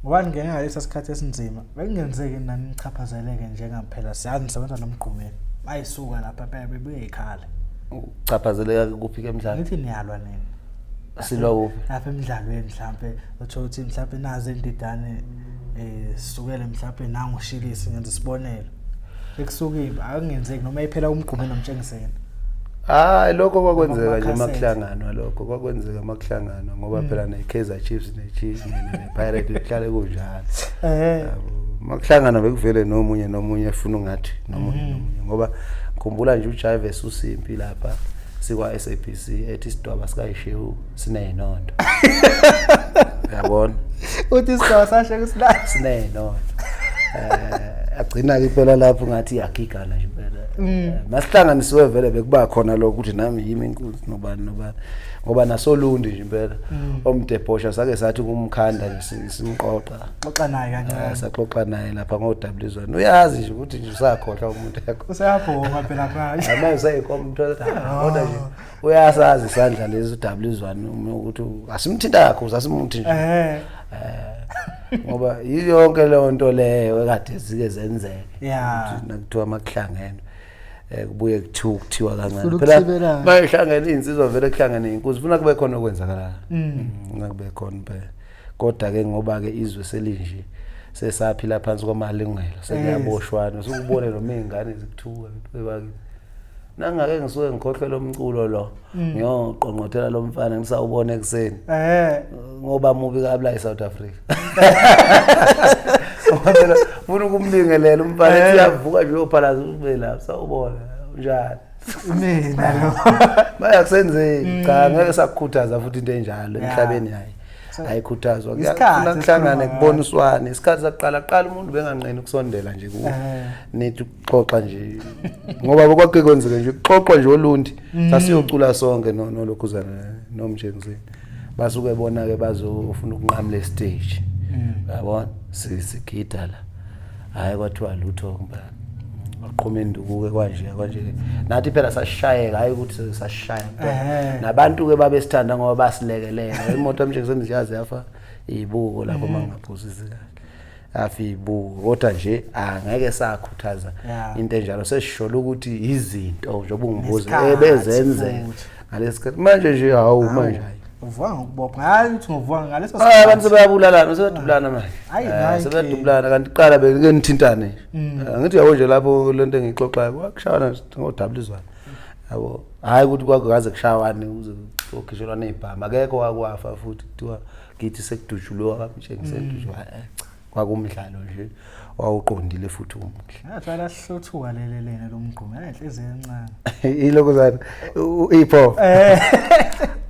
B: ngoba ngeke ngalesa sikhathi esinzima bekungenzeki nani nichaphazeleke njengaphela siyazi nisebenza nomgqumeni bayisuka lapha bebuye ekhaya
A: uchaphazeleka kuphi ke emidlalo
B: ngithi niyalwa nini
A: silwa kuphi
B: lapha emidlalweni mhlambe utho uthi mhlambe nazi endidane sisukele mhlambe nangu Shilisi ngenza isibonelo ekusuka akungenzeki noma iphela umgqumeni nomtshengiseni
A: hayi lokho kwakwenzeka nje emakuhlangano lokho kwakwenzeka emakuhlangano ngoba phela neKaizer Chiefs neChiefs nePirates kuhlale kunjalo makuhlangana bekuvele nomunye efuna ungathi nomunye ngoba ngikhumbula nje uJive Susimpi lapha sikwa SABC ethi isidwaba sikayishewu sineyinondo yabona
B: uthi isidwaba sashe kusinani
A: sineyinondo agcina ke phela lapho ngathi iyagigana nje phela masihlanganisiwe vele bekuba khona lokho ukuthi nami yimi inkunzi nobani ngoba nasolundi nje phela omdebhosha sake sathi kumkhanda nje simqoqa
B: xoxa naye kanje
A: saxoxa naye lapha ngoDabulizwana uyazi nje ukuthi nje usakhohlwa umuntu yakho
B: usayabhonga phela manje
A: amaye usayikomthola kodwa nje uyasazi isandla lezi uDabulizwana ukuthi asimthinta yakho usasimuthi nje ngoba yonke leyo nto leyo ekade zike zenzeke nakuthiwa amakuhlangene kubuye kuthiwa kancane phela mayihlangene insizwa vele kuhlangene inkunzi ufuna kube khona okwenzakala ngakube khona phela kodwa ke ngoba ke izwe selinje sesaphila phansi kwamalungelo sekuyaboshwana usukubone noma izingane zikuthuka bebaki nangake ngisuke ngikhohlwe umculo lo ngiyoqonqothela lo mfana ngisawubona ekseni ngoba mubi kabla eSouth Africa phela ufuna ukumlingelela umfana ethi uyavuka nje uyophalaza ube la sawubona njalo
B: mina lo
A: bayakusenzeki cha ngeke sakukhuthaza futhi into enjalo emhlabeni ayikhuthazwa kuyafuna kuhlangane kuboniswane isikhathi saqala umuntu benganqeni ukusondela nje ku nithi ukuxoxa nje ngoba bokwake kwenzeke nje ukuxoxa nje olundi sasiyocula sonke nolokhuzana nomjengizini basuke bona ke bazofuna ukunqamla stage yabona sigida la hayi kwathiwa lutho ngba aqhuma induku ke kanje nathi phela sashayeka hayi ukuthi sashaya nabantu ke babesithanda ngoba basilekelela imoto emjengizeni ziyazi yafa ibuko lapho mangaphuzisi kahle afi ibuko kodwa nje angeke sakhuthaza into enjalo sesishola ukuthi izinto njengoba ungibuza ebezenzeka ngalesikhathi manje nje hawu manje
B: uvuka ngokubopha hayi uthi ngovuka ngaleso
A: sikhathi abantu sebayabulala sebedubulana manje sebedubulana kanti qala beke nithintane ngithi yabo nje lapho lento engixoxayo kwakushayana ngoDabulizwana yabo hayi ukuthi kwakuze kushawane uze ukhishelwa nezibhama akekho wakwafa futhi kuthiwa ngithi sekudujulwa kamtshengisedujulwa kwakumdlalo nje wawuqondile futhi umuhle
B: ngathwala sihlothuka lelelene lomgqumo enhliziyo encane
A: ilokuzana ipho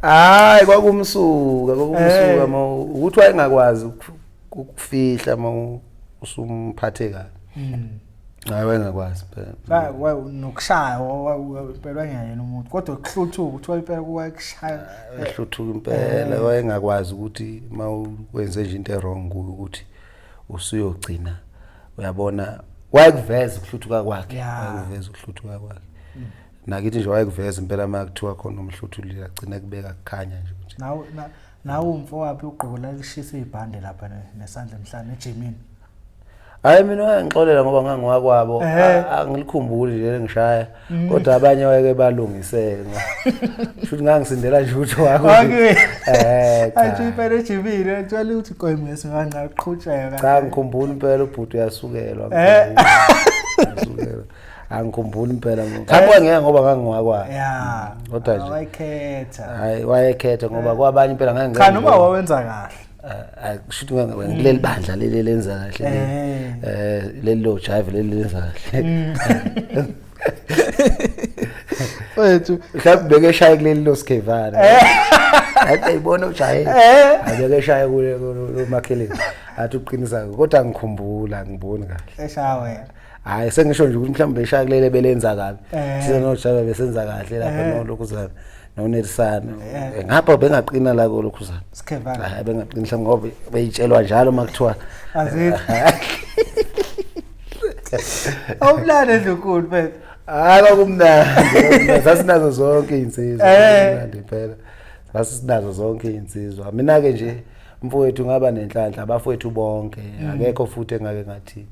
A: hayi kwakumsuka ukuthi wayengakwazi ukufihla usumphate kabi hayi wayengakwazi
B: phela nokushaya phela ngiyena umuntu kodwa kuhluthuka uthola impela kuwayikushaya
A: ehluthuka impela wayengakwazi ukuthi mawuwenze nje into wrong ukuthi usuyogcina uyabona wayekuveza ukuhluthuka kwakhe nakithi nje wayekuveza impela makuthiwa khona umhluthuli agcina kubeka kukhanya nje ukuthi
B: nawo umfowaphi ugqoko la lishisa izibhande lapha nesandla emhlanje ejimini
A: hayi mina wayengixolela ngoba ngangiwakwabo angilikhumbuli nje ngishaya kodwa abanye wayeke balungiseka futhi ngangisindela nje ukuthi wakho
B: athi impela ejimini ethola ukuthi qoyimesi ngaqhutsheka
A: cha ngikhumbula impela ubhuti uyasukelwa angikhumbula impela ngapha ngeke ngoba ngangiwakwayo kodwa nje wayekhetha ngoba kwabanye impela ngeke
B: cha noma wawenza kahle
A: kushuthi ngileli bandla leli lenza kahle leli lo jive leli lenza kahle
B: wethu
A: mhlawumbe bekeshaya kuleli lo skevana athi ayibona ujaye abekeshaya kule makheleni athi uqinisa kodwa ngikhumbula ngiboni kahle
B: eshawe
A: hayi sengisho nje ukuthi mhlawumbe eshaya kuleli belenza kabi size nojaye besenza kahle lapha nolokuzana noNelisana ngapha bengaqina la kolokhuzana
B: skevana
A: hayi bengaqina mhlawumbe ngoba beyitshelwa njalo makuthiwa
B: azithi awumlane ndukulu phela
A: hayi kwakumnandi sasinazo zonke insizwa mnandi phela sasinazo zonke insizwa mina ke nje mfowethu ngaba nenhlanhla abafowethu bonke akekho futhi engake ngathi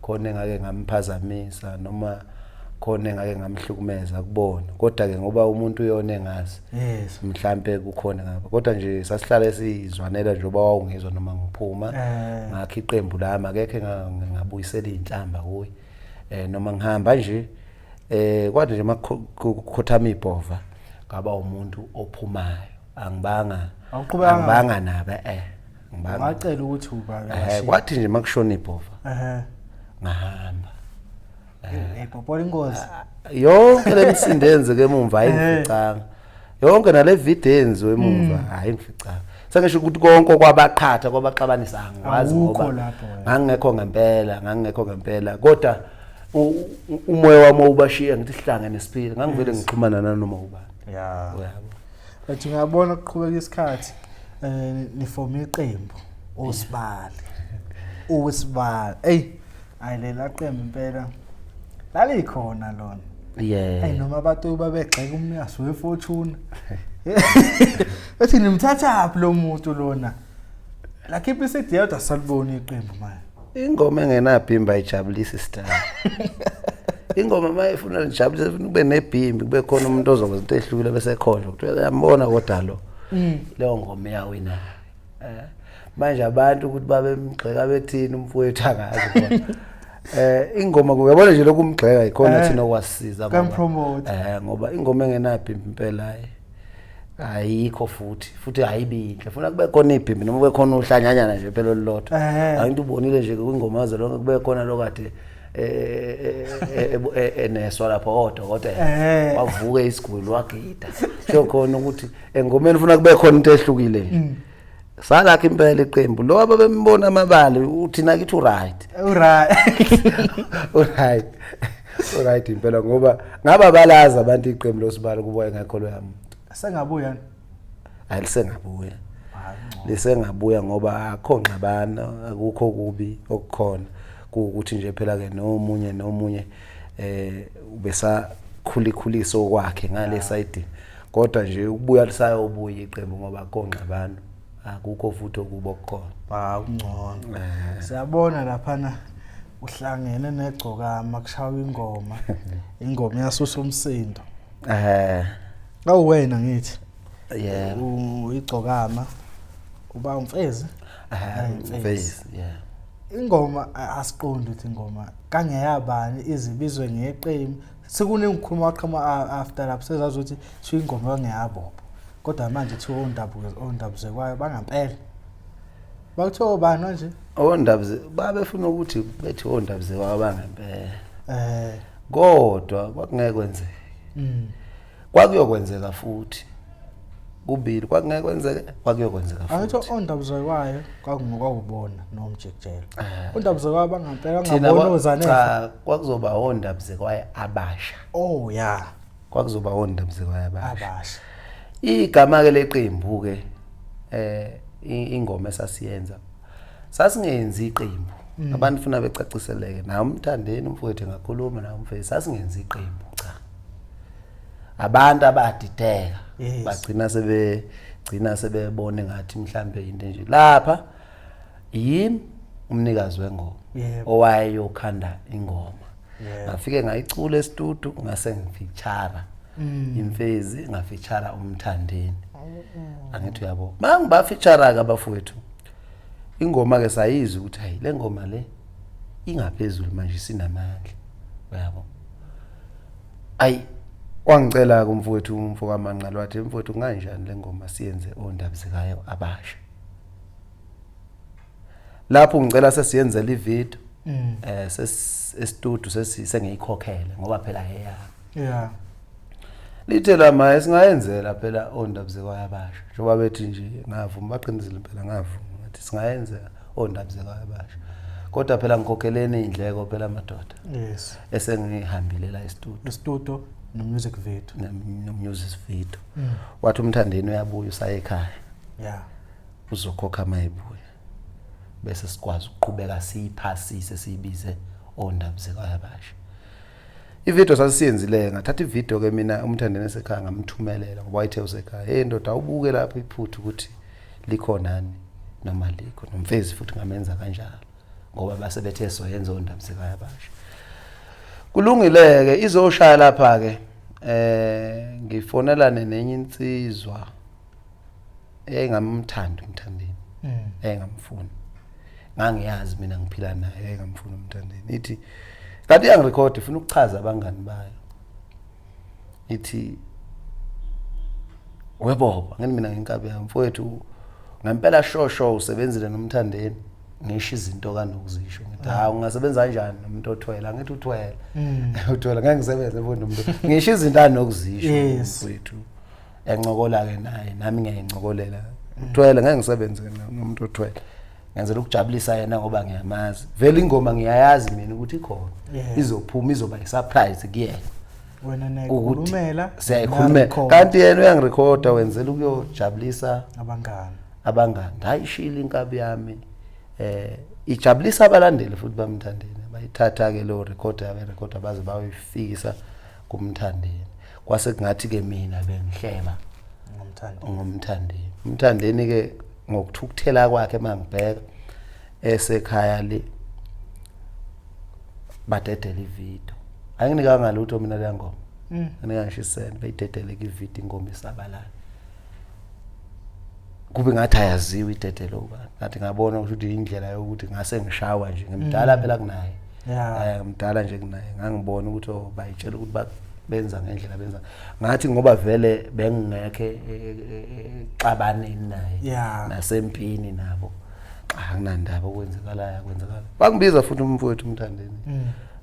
A: khona engake ngamphazamisa noma khona engake ngamhlukumeza kubona kodwa ke ngoba umuntu uyona engazi mhlambe kukhona ngapha kodwa nje sasihlala sizwanela njengoba wawungizwa noma ngiphuma ngakho iqembu lami akekho ngabuyisela izinhlamba kuye noma ngihamba nje kwathi nje makukhothama ibhova ngaba umuntu ophumayo angibanga nabe
B: ngibacela ukuthi uba
A: kwathi nje makushona ibhova ngahamba
B: Popola ingozi
A: yonke lemsindo yenzeke emumva ayingificanga yonke nale video enziwe emumva ayingificanga sengisho ukuthi konke kwabaqhatha kwabaxabanisa angikwazi ngoba ngangekho ngempela kodwa umoya wami ubashiya ngithi sihlangene nesiphila ngangivele ngixhumana nanoma ubani
B: yabo bathi ngiyabona ukuqhubeka isikhathi niform iqembu usibali ayilela qembu impela lalikhona lona noma abantu babegxeka umnyazi wefortune ethi nimthatha aphi lo muntu lona lakhipha isithi yodwa salibona iqembu manje
A: ingoma engenabhimba ijabulisa istar ingoma mayifuna njabulisa ufuna kube nebhimbi kube khona umuntu ozokwenza into ehlukile bese khonjwa ukuthi uyambona kodwa lo leyo ngoma iyawina manje abantu ukuthi babemgxeka bethini umfowethu akazi kodwa ingoma kuyabona nje lokumgxeka ikhona thina okwasiza ngoba ingoma engenabhimbi impela ayikho futhi ayibinhle funa kube khona ibhimbi noma kube khona uhlanyanyana nje phela lolodwa ayinto ubonile nje kwingoma zonke kube khona lokade eneswa lapho odokotela wavuke isiguli wagida sho khona ukuthi engomeni ufuna kube khona into ehlukile salakhe impela iqembu lo ababembona amabali uthina kithi right impela ngoba ngaba balaza abantu iqembu losibali kubuya engakholwa yami
B: sengabuya
A: lisengabuya ngoba akho ngxabana akukho kubi okukhona ukuthi nje phela ke nomunye ubesa khulikhuliso kwakhe ngale side kodwa nje ukubuya lisayobuya iqembu ngoba akho ngxabana akukho futhi okubo okukhona
B: ungcono siyabona laphana uhlangene negcokama kushawa ingoma yasusa umsindo awuwena ngithi igcokama uba umfezi
A: umfezi
B: ingoma asiqondi ukuthi ingoma kangeyabani izibizwe ngeqembu sekunezikhuluma waqhama after lapho sezazi ukuthi ingoma yangeyabopho kodwa manje thi ondabuze kwayo bangampela bakuthiwa bani manje
A: ondabuze babefuna ukuthi bethi ondabuze kwayo bangampela kodwa kwakungeke kwenzeke kwakuyokwenzeka futhi kubili kwakungeke kwenzeke kwakuyokwenzeka futhi
B: ayithi ondabuze kwayo kwakungokwakubona nomjekjelo ondabuze kwayo bangampela ngabona
A: cha kwakuzoba ondabuze kwayo abasha kwakuzoba ondabuze kwayo abasha igama ke leqembu ke ingoma esasiyenza sasingenzi iqembu abantu funa becaciseleke na umthandeni umfowethu ngakhuluma na umfezi sasingenzi iqembu cha abantu abadideka bagcina sebebone ngathi mhlambe into nje lapha yimi umnikazi wengoma owayeyokhanda ingoma ngafike ngayicula estudio ngase ngifeature imfezi ngafeature umthandeni angithi uyabo mangiba feature ka bafowethu ingoma ke sayizwa ukuthi hayi le ngoma le ingaphezulu manje sinamandla uyabo wangicela kumfowethu umfoka Manqalo wathi mfowethu kanjani le ngoma siyenze ondabuzekayo abasha lapho ngicela sesiyenzela ivideo studio sengiyikhokhela ngoba phela lithela maye singayenzela phela ondabuzekayo abasha njoba bethi nje ngavuma baqinizile phela ngavuma ngathi singayenzela ondabuzekayo abasha kodwa phela ngikhokhelene indleko phela amadoda esengihambile la
B: studio no music video
A: wathi umthandeni uyabuya usaye ekhaya uzokhokha mayibuya bese sikwazi ukuqhubeka siyiphasise siyibize ondabuzekayo abasha ivideo sasiyenzile ngathatha ivideo ke mina umthandeni esekhaya ngamthumelela ngoba wayethe usekhaya ndoda ubuke lapha iphuthu ukuthi likhonani noma likho nomfezi futhi ngamenza kanjalo ngoba base bethe soyenza ondabuzekayo abasha kulungileke izoshaya lapha ke ngifonelane nenye insizwa engamthanda umthandeni engamfuni ngangiyazi mina ngiphila naye engamfuni umthandeni ithi kanti yangirecord ufuna ukuchaza abangani bayo ithi weboba ngene mina ngenkabi yami mfowethu ngempela shosho usebenzile nomthandeni ngisho izinto kanokuzisho ngithi ha ungasebenza kanjani nomuntu othwela ngithi uthwela uthwela ngeke ngisebenze mfowethu nomuntu ngisho izinto anokuzisho mfowethu encokola ke naye nami ngiyancokolela uthwela ngeke ngisebenze nomuntu othwela ngenzela ukujabulisa yena ngoba ngiyamazi vele ingoma ngiyayazi mina ukuthi ikhona izophuma izoba isurprise kuyena
B: wena nayikhulumela
A: siyayikhulumela kanti yena uyangirecorda wenzela ukuyojabulisa abangani ngayishila inkabi yami ijabulisa abalandeli futhi bamthandeni bayithatha ke lo record yabe record baze bayifikisa kumthandeni kwase kungathi ke mina bengihleba ngomthandeni umthandeni ke ngokuthukuthela kwakhe mangibheka esekhaya le badedela ivideo ayinginika lutho mina le ngoma nginika ngishisene bayidedele ivideo ingoma isabalala kube ngathi ayaziwa idedelo ubani ngathi ngabona ukuthi indlela yokuthi ngase ngishawa nje ngimdala phela kunaye ngimdala nje kunaye ngangibona ukuthi bayitshela ukuthi benza ngendlela benza ngathi ngoba vele bengingekhe xabaneni naye nasempini nabo akunandaba okwenzekalayo kwenzekala bangibiza futhi umfowethu umthandeni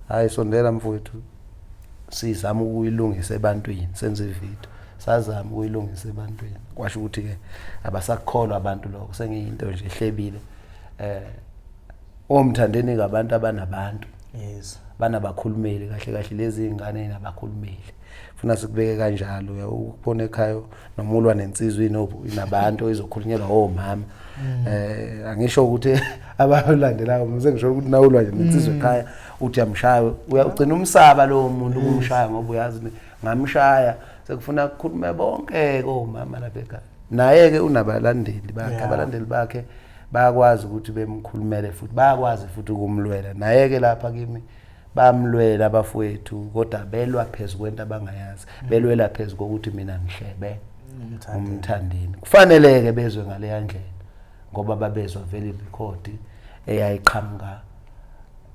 A: hayi sondela mfowethu sizama ukuyilungisa ebantwini senze ivideo sazama ukuyilungisa ebantwini kwasho ukuthi ke abasakholwa abantu lokho sengiyinto nje ehlebile omthandeni ngabantu abanabantu banabakhulumeli kahle kahle lezi ingane nabakhulumeli funa sikubeke kanjalo ukubona ekhaya nomulwa nensizwe inabantu ezokhulunyelwa omama angisho ukuthi abalandelayo mase ngisho ukuthi nawulwa nje nensizwe ekhaya uthi yamshaya uyagcina umsaba lo muntu kumshaya ngoba uyazi ngamshaya sekufuna ukukhuluma bonke omama lapha ekhaya naye ke unabalandeli bakhe abalandeli bakhe bayakwazi ukuthi bemkhulumele futhi bayakwazi futhi ukumlwela naye ke lapha kimi bamlwela abafowethu kodwa belwa phezulu kwento abangayazi belwela phezulu kokuthi mina ngihlebe umthandeni kufanele ke bezwe ngale yandlela ngoba babezwa vele record eyayiqhamuka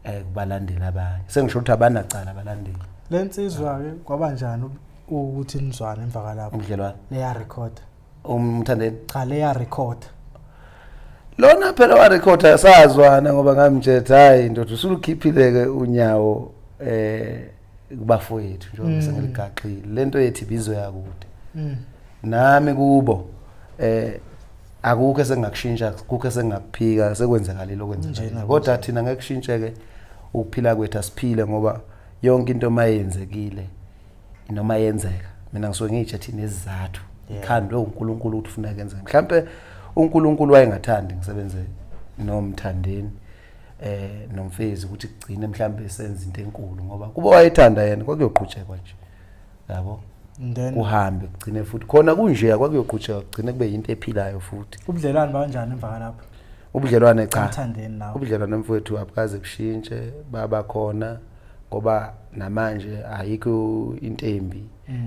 A: kubalandeli abanye sengisho ukuthi abanacala abalandeli
B: lensizwa ke kwabanjani ukuthi nizwane emva kalapho
A: ubudlelwane
B: leya record
A: umthandeni
B: cha leya record
A: lona phela wa record asazwana ngoba ngamthetha hayi ndoda usukhiphile ke unyawo kubafowethu njengoba sengiligaxile lento yethi bizo yakude nami kubo akukho esengakushintsha kukho esengakuphika sekwenzakalile okwenzekile kodwa thina ngeke kushintsheke ukuphila kwethu asiphile ngoba yonke into mayenzekile noma yenzeka mina ngisuke ngitshe thina izizathu ikhandwe uNkulunkulu ukuthi ufuna kwenzeke mhlambe uNkulunkulu wayengathandi ngisebenze nomthandeni nomfezi ukuthi kugcine mhlambe senze into enkulu ngoba kuba wayethanda yena kwakuyoqhutshekwa nje yabo kuhambe kugcine futhi khona kunje kwakuyoqhutshekwa kugcine kube into ephilayo futhi
B: ubudlelwane banjani emva kalapho
A: ubudlelwane cha
B: umthandeni nawo
A: ubudlelwane mfowethu abukaze bushintshe baba khona ngoba namanje ayikho intembi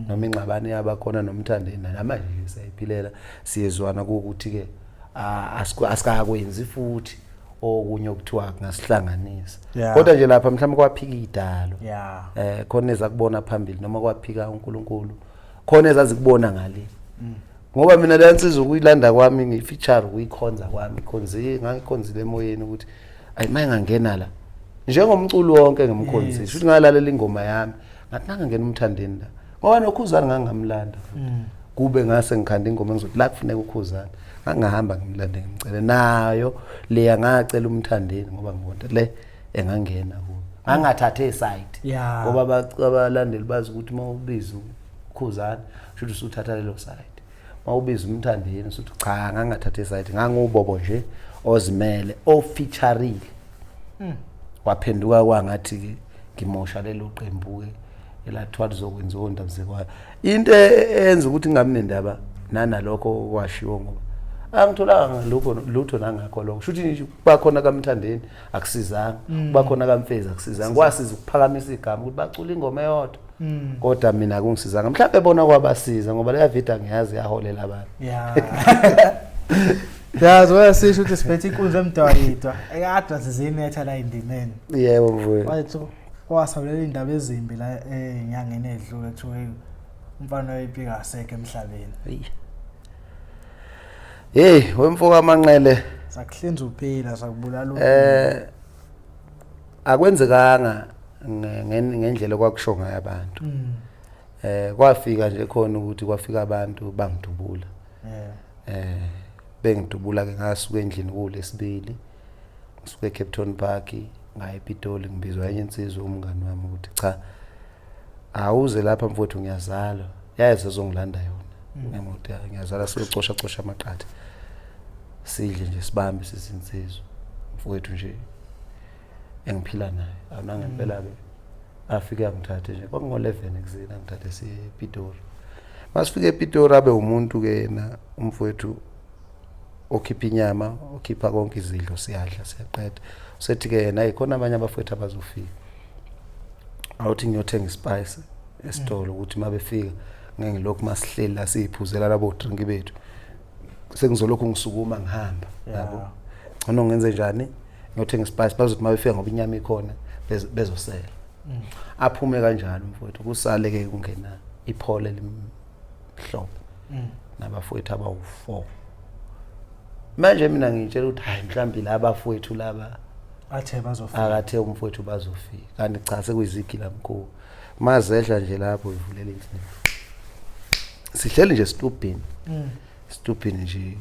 A: noma ingxabano yabakhona nomthandeni namanje siyayiphilela siyezwana ukuthi ke asikakwenzi futhi okunye okuthiwa kungasihlanganisa kodwa nje lapha mhlawumbe kwaphika idalo khona ezakubona phambili noma kwaphika uNkulunkulu khona ezazikubona ngale ngoba mina le nsizwa ukuyilanda kwami ngifeature ukuyikhonza kwami ngangikhonzile emoyeni ukuthi ayi mayengangena la njengomculo wonke ngemkhonzisi futhi ngalalela ingoma yami ngathi nangangena umthandeni la ngoba nokhuzana ngangamlanda kube ngase ngikhanda ingoma ngizothi la kufuneka ukhuzana ngangahamba ngimlande ngimcele nayo leya ngacela umthandeni ngoba ngibona le engangena kuyo ngangathathe side ngoba abalandeli bazi ukuthi mawubiza ukhuzana shothi usuthatha lelo side mawubiza umthandeni usuthi cha ngangathathe side ngangubobo nje ozimele ofeaturing waphenduka kwangathi ngimosha lelo qembu ke elathwa lizokwenza ondaba zekwayo into enza ukuthi ngamnendaba nanalokho kwashiwo ngoba angitholanga lutho nangakho lokho shuthi bakhona kamthandeni akusizanga bakhona kamfezi akusizanga kwasiza ukuphakamisa igama ukuthi bacula ingoma eyodwa kodwa mina akungisizanga mhlawumbe bona kwabasiza ngoba leya video ngiyazi yaholela abantu
B: yazi wayasisho ukuthi siphethe inkundla emdwayidwa ekade sizinetha la indimeni
A: yebo mfowethu
B: wathi wasabulela indaba ezimbi la enyangeni edlule kuthiwe umfana oyiphika aseke emhlabeni.
A: Hey, wemfoka amanqele
B: sakuhlinza uphila sakubulala
A: akwenzekanga ngendlela kwakusho ngayo abantu. Kwafika nje khona ukuthi kwafika abantu bangidubula. Bengidubula ke ngasuka endlini kulesibili. Ngisuke eCape Town Park ngaye ePitoli ngibizwa enye insizwa umngani wami ukuthi cha awuze lapha mfowethu ngiyazala yaze ezongilanda yona. Ngemuthi ngiyazala siyocosha amaqatha. Sidle nje sibambe sizinsizwa. Mfowethu nje engiphila naye awunangempela ke afike ngithathe nje kwakungo-11 ekuseni ngithathe siPitori. Masifike ePitori abe umuntu ke yena umfowethu okhipha inyama okhipha konke izidlo siyadla siyaqeda. Usethi ke yena ikhona abanye abafowethu abazofika. Awuthi ngiyothenga ispice esitolo ukuthi mabefika ngengilokhu masihleli la siyiphuzela labo drink bethu. Sengizolokhu ngisukuma ngihamba yabo. Ngcono ngenze njani? Ngiyothenga ispice bazothi mabefika ngoba inyama ikhona bezosela. Aphume kanjalo mfowethu kusale ke kungena iphole elimhlophe. Nabafowethu abawu4. Manje mina ngitshela ukuthi hayi mhlambi laba bafowethu laba
B: athe bazofika.
A: Akathe umfowethu bazofika. Kanti cha sekuyizigila mkhulu. Mazedla nje lapho ivulela indlela. Sihleli nje stupini. Stupini nje.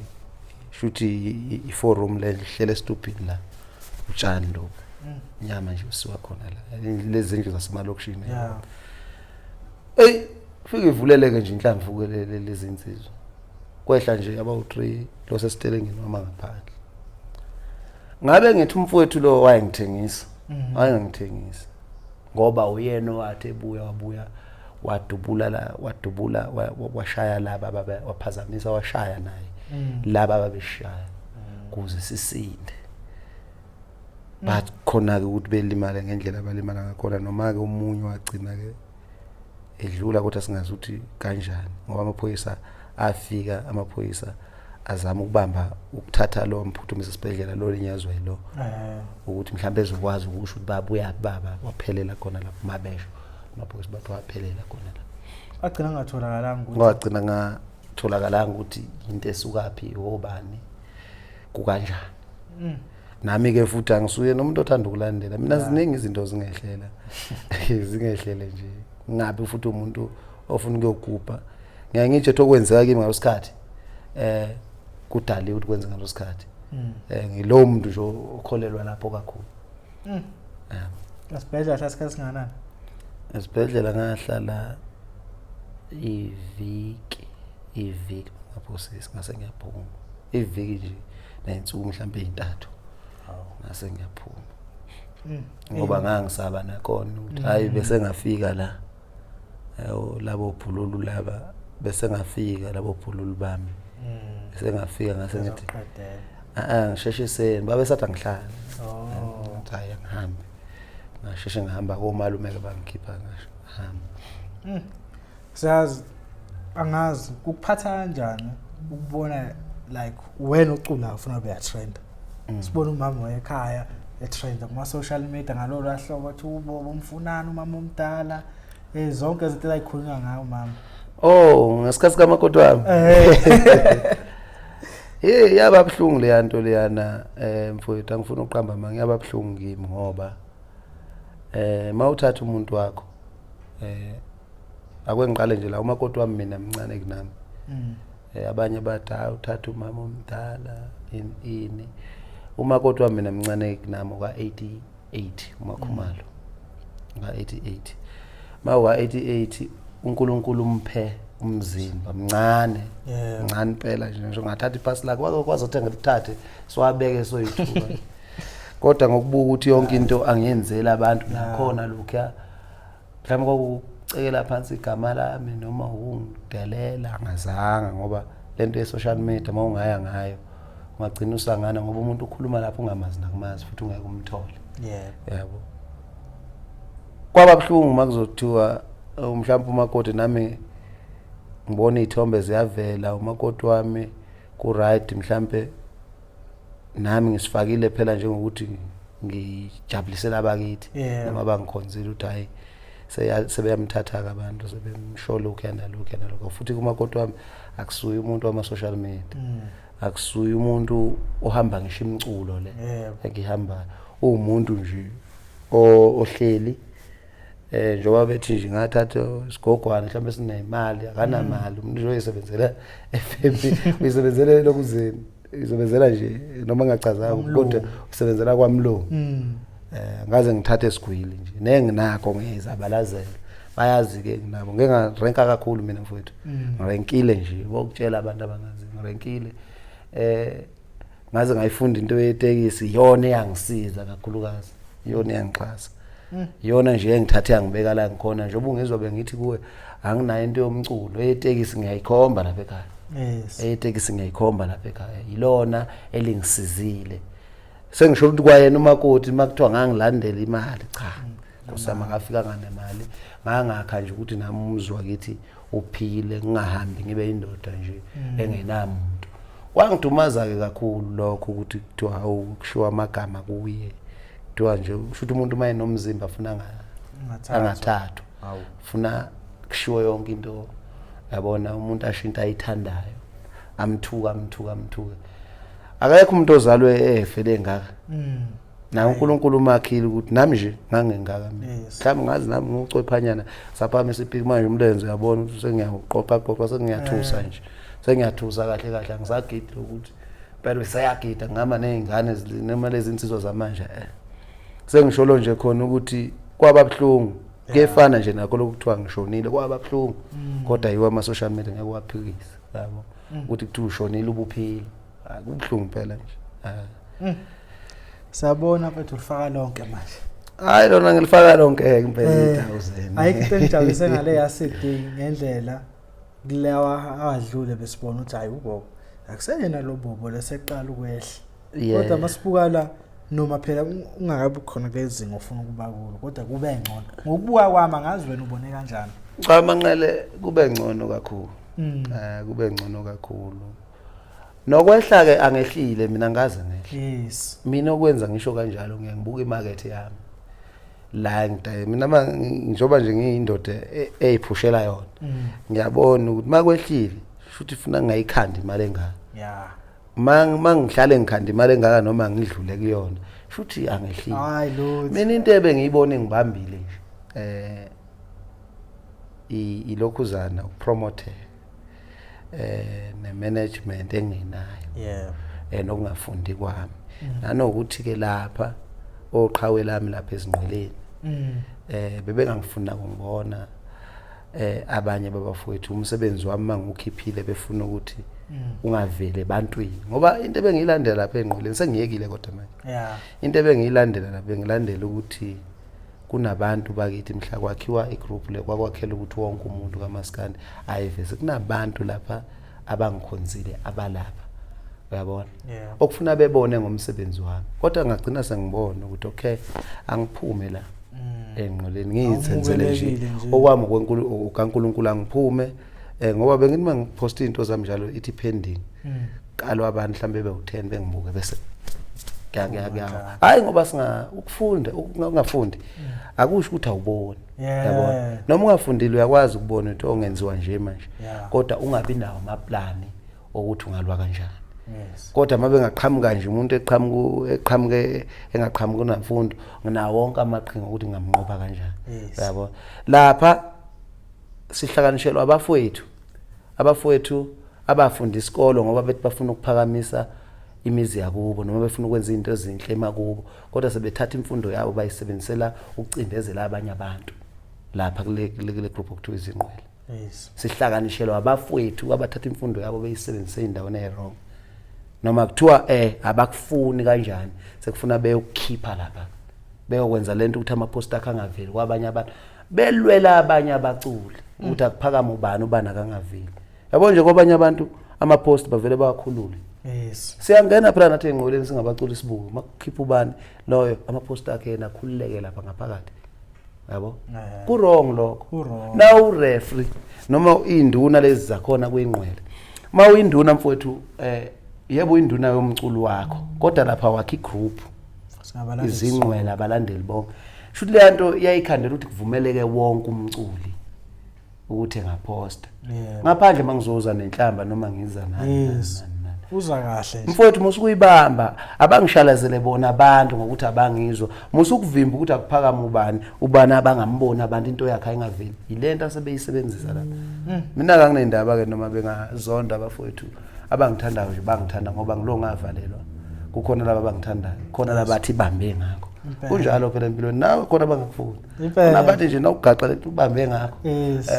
A: Shuthi i4 room le lihlele stupini la. Utshani lo. Inyama nje usiwa khona la. Lezi ndlu zasemalokishini. Hey, fike ivuleleke nje inhlamvu lezi insizwa. Kwehla nje abawu3 lo sesitelengeni noma ngaphandle. Ngabe ngithi umfowethu lo wayengithengisa. Wayengithengisa. Ngoba uyena owathi wabuya wadubula washaya laba waphazamisa washaya naye. Laba babeshaya kuze sisinde. But khona ke ukuthi belimala ngendlela abalimala ngakhona noma ke umunye wagcina ke edlula kodwa singazi ukuthi kanjani ngoba amaphoyisa afika amaphoyisa azama ukubamba ukuthatha lo mphuthumise esibhedlela lo linyazwa yilo ukuthi mhlambe ezokwazi ukusho ukuthi babuya baba waphelela khona lapho mabesho amaphoyisa bathi waphelela khona lapho
B: agcina ngatholakala ukuthi
A: ngagcina ngatholakala ukuthi into esukaphi obani kukanjani. Nami ke futhi angisuye nomuntu othanda ukulandela mina ziningi izinto zingehlela zingehlele nje ngabe futhi umuntu ofuna ukuyogubha ngiyangitshe tokwenzeka kimi ngalosikhathi kudali ukuthi kwenze ngalosikhathi ngilo muntu nje okholelwa lapho kakhulu.
B: Esibhedlela sasikhathi singanani?
A: Esibhedlela ngahlala iviki ngapho singase ngiyaphuma iviki nje nayinsuku mhlambe ezintathu. Ngase ngiyaphuma ngoba ngangisaba nakhona ukuthi hayi bese ngafika la labo phululu laba bese ngafika labo phululu bami bese ngafika ngase ngithi ngisheshiseni babe sathi angihlala hayi ngihambe ngasheshe ngihamba komalume ke bangikhipha ngasho ngihamba.
B: Siyazi angazi ukuphatha kanjani ukubona like wena ocula ufuna ube trend. Sibona umama ekhaya etrend kuma social media ngalolu ahlobo athi ubobo umfunana umama omdala zonke izinto ezikhulunywa ngayo mama.
A: Ngesikhathi kamakoti wami. Yaba buhlungu le yanto leyana mfowethu angifuna uqamba manje yaba buhlungu kimi ngoba mawuthatha umuntu wakho akwengiqale nje la umakoti wami mina mncane kunami. Abanye bathi uthatha umama omdala ini umakoti wami mina mncane kunami ka88 umakhumalo nga88 mawa 88 uNkulunkulu umphe umzimba mncane mncane phela nje ngathatha iphasi lakhe wakwazi lithathe siwabeke soyithuka kodwa ngokubuka ukuthi yonke into angiyenzela abantu nakhona lokho mhlawumbe kokucekela phansi igama lami noma ukungidelela angazanga ngoba lento ye social media mawungaya ngayo ungagcina usangana ngoba umuntu ukhuluma lapho ungamazi nakumazi futhi ungeke umthole. Yabo kwaba buhlungu makuzothiwa mhlawumbe umakoti nami ngibona izithombe ziyavela umakoti wami ku right mhlawumbe nami ngisifakile phela njengokuthi ngijabulisela abakithi noma bangikhonzile ukuthi hayi sebeyamthatha abantu sebemsho lokho nalokho futhi kumakoti wami akusuye umuntu wama social media akusuye umuntu ohamba ngisho imculo le engihamba umuntu nje ohleli njoba bethi nje ngathatha isigogwana mhlawumbe sinemali akanamali umuntu nje oyisebenzela FM uyisebenzele lokuzeni izobenzela nje noma ngachazanga kodwa usebenzela kwamlo ngaze ngithathe esigwili nje nenginakho ngizabalazela bayazi ke nabo ngingarenka kakhulu mina mfowethu ngirenkile nje bokutshela abantu abangazi ngirenkile ngaze ngayifunda into yetekisi yona eyangisiza kakhulukazi yona eyangixhasa yona nje engithathe yangibeka la ngikhona nje ubungizwa bengithi kuwe anginayo into yomculo eyetekisi ngiyayikhomba lapha ekhaya eyetekisi ngiyayikhomba lapha ekhaya yilona elingisizile sengisho ukuthi kwayena umakoti makuthiwa ngangilandela imali cha kusama ngafika nganemali ngangakha nje ukuthi nami umzwa kithi uphile ngingahambi ngibe indoda nje engenamuntu kwangidumaza ke kakhulu lokho ukuthi kuthiwa awukushiwa amagama kuye kuthiwa nje ushuthi umuntu maye nomzimba afuna angathathu ufuna kushiwo yonke into yabona umuntu ashinta ayithandayo amthuka akekho umuntu ozalwe efele engaka na uNkulunkulu umakhile ukuthi nami nje ngangengaka mina mhlawumbe ngazi nami ngocophanyana saphama isipiki manje umlenze uyabona ukuthi sengiyaqoqa sengiyathusa nje sengiyathusa kahle angisagidi ukuthi phela usayagida ngama nezingane noma lezi insizwa zamanje sengisholo nje khona ukuthi kwababhlungu kuyefana nje nakho lokuthiwa ngishonile kwababhlungu kodwa yiwa ama social media ngeke waphikisa yabo ukuthi kuthiwa ushonile ubuphila kubhlungu phela nje
B: sabona mfethu ufaka lonke manje
A: hayi lona ngilifaka lonke impela 1000
B: ayikho engijabulise ngale yasidi ngendlela kulewa awadlule besibona ukuthi hayi ubobo akuseyena lo bobo leseqala ukwehla kodwa masibuka la noma phela ungakabi khona kulezinga ofuna ukuba kulo kodwa kube ngcono ngokubuka kwami ngazi wena ubone kanjani
A: cha manqele kube ngcono kakhulu kube ngcono kakhulu nokwehla ke angehlile mina ngaze ngehle mina okwenza ngisho kanjalo ngiyabuka imarket yami la ngitaye mina njoba nje ngiyindoda eyiphushela yona ngiyabona ukuthi makwehlile futhi ufuna ngayikhanda imali engaka mangihlale ngikhanda imali engaka noma ngidlule kuyona futhi angehlile
B: hayi lo
A: mina into ebengiyibone ngibambile nje ilokhuzana ukupromote ne-management enginayo nokungafundi kwami nanokuthi ke lapha oqhawe lami lapha ezinqweleni bebengangifuna ukungibona abanye babafowethu umsebenzi wami mangukhiphile befuna ukuthi ungavele ebantwini ngoba into ebengiyilandela lapha enqweleni sengiyekile kodwa manje into ebengiyilandela lapha bengilandela ukuthi kunabantu bakithi mhla kwakhiwa igroup le kwakwakhela ukuthi wonke umuntu kaMaskandi ayivese kunabantu lapha abangikhonzile abalapha uyabona okufuna bebone ngomsebenzi wami kodwa ngagcina sengibona ukuthi okay angiphume la enqoleni ngiyithenzele nje okwami kaNkulunkulu angiphume ngoba bengithi mangiposta into zami njalo ithi pending qalo abantu mhlambe be10 bengibuke bese hayi ngoba singa ukufunda ungafundi akusho ukuthi awuboni yabona noma ungafundile uyakwazi ukubona ukuthi ongenziwa nje manje kodwa ungabi nawo amaplani ukuthi ungalwa kanjani kodwa mabe ngaqhamuka nje umuntu eqhamuke engaqhamuki kunamfundo nginawo wonke amaqhinga ukuthi ngamnqoba kanjani yabona lapha sihlakanishelwa abafowethu abafunda isikolo ngoba bethi bafuna ukuphakamisa imizi yakubo noma befuna ukwenza izinto ezinhle emakubo kodwa sebethatha imfundo yabo bayisebenzisela ukucindezela abanye abantu lapha kule group okuthiwa izinqwele sihlakanishelwa abafowethu abathatha imfundo yabo bayisebenzise endaweni ewrong noma kuthiwa abakufuni kanjani sekufuna beyokukhipha lapha beyokwenza lento ukuthi amaposter akangaveli kwabanye abantu belwela abanye abaculi ukuthi akuphakama ubani akangaveli yabo nje kwabanye abantu amaposter bavele bakhulule siyangena phela nathi enqoleni singabaculi sibuku makukhipha ubani loyo amaposter akhe yena akhululeke lapha ngaphakathi yabo ku wrong lokho na u referee noma induna lezi zakhona kwinqwele ma uyinduna mfowethu yebo induna yomculo wakho kodwa lapha wakhe igroup izinqwele abalandeli bonke Shuthi le nto iyayikhandela ukuthi kuvumeleke wonke umculi ukuthi engaposta. Ngaphandle mangizoza nenhlamba noma ngiza nani.
B: Uza kahle nje.
A: Mfowethu musukuyibamba abangishalazele bona abantu ngokuthi abangizwa. Musukuvimba ukuthi akuphakama ubani abangamboni abantu into yakhe ayingaveli. Yilento asebeyisebenzisa la. Mina kanginendaba ke noma bengazonda abafowethu abangithandayo nje bangithanda ngoba ngilo ngavalelwa. Kukhona laba abangithandayo, khona labathi bambe ngakho. Kunjalo phela empilweni nawe khona bangakufuni. Nabathi nje nawugaxa lethu ubambe ngakho.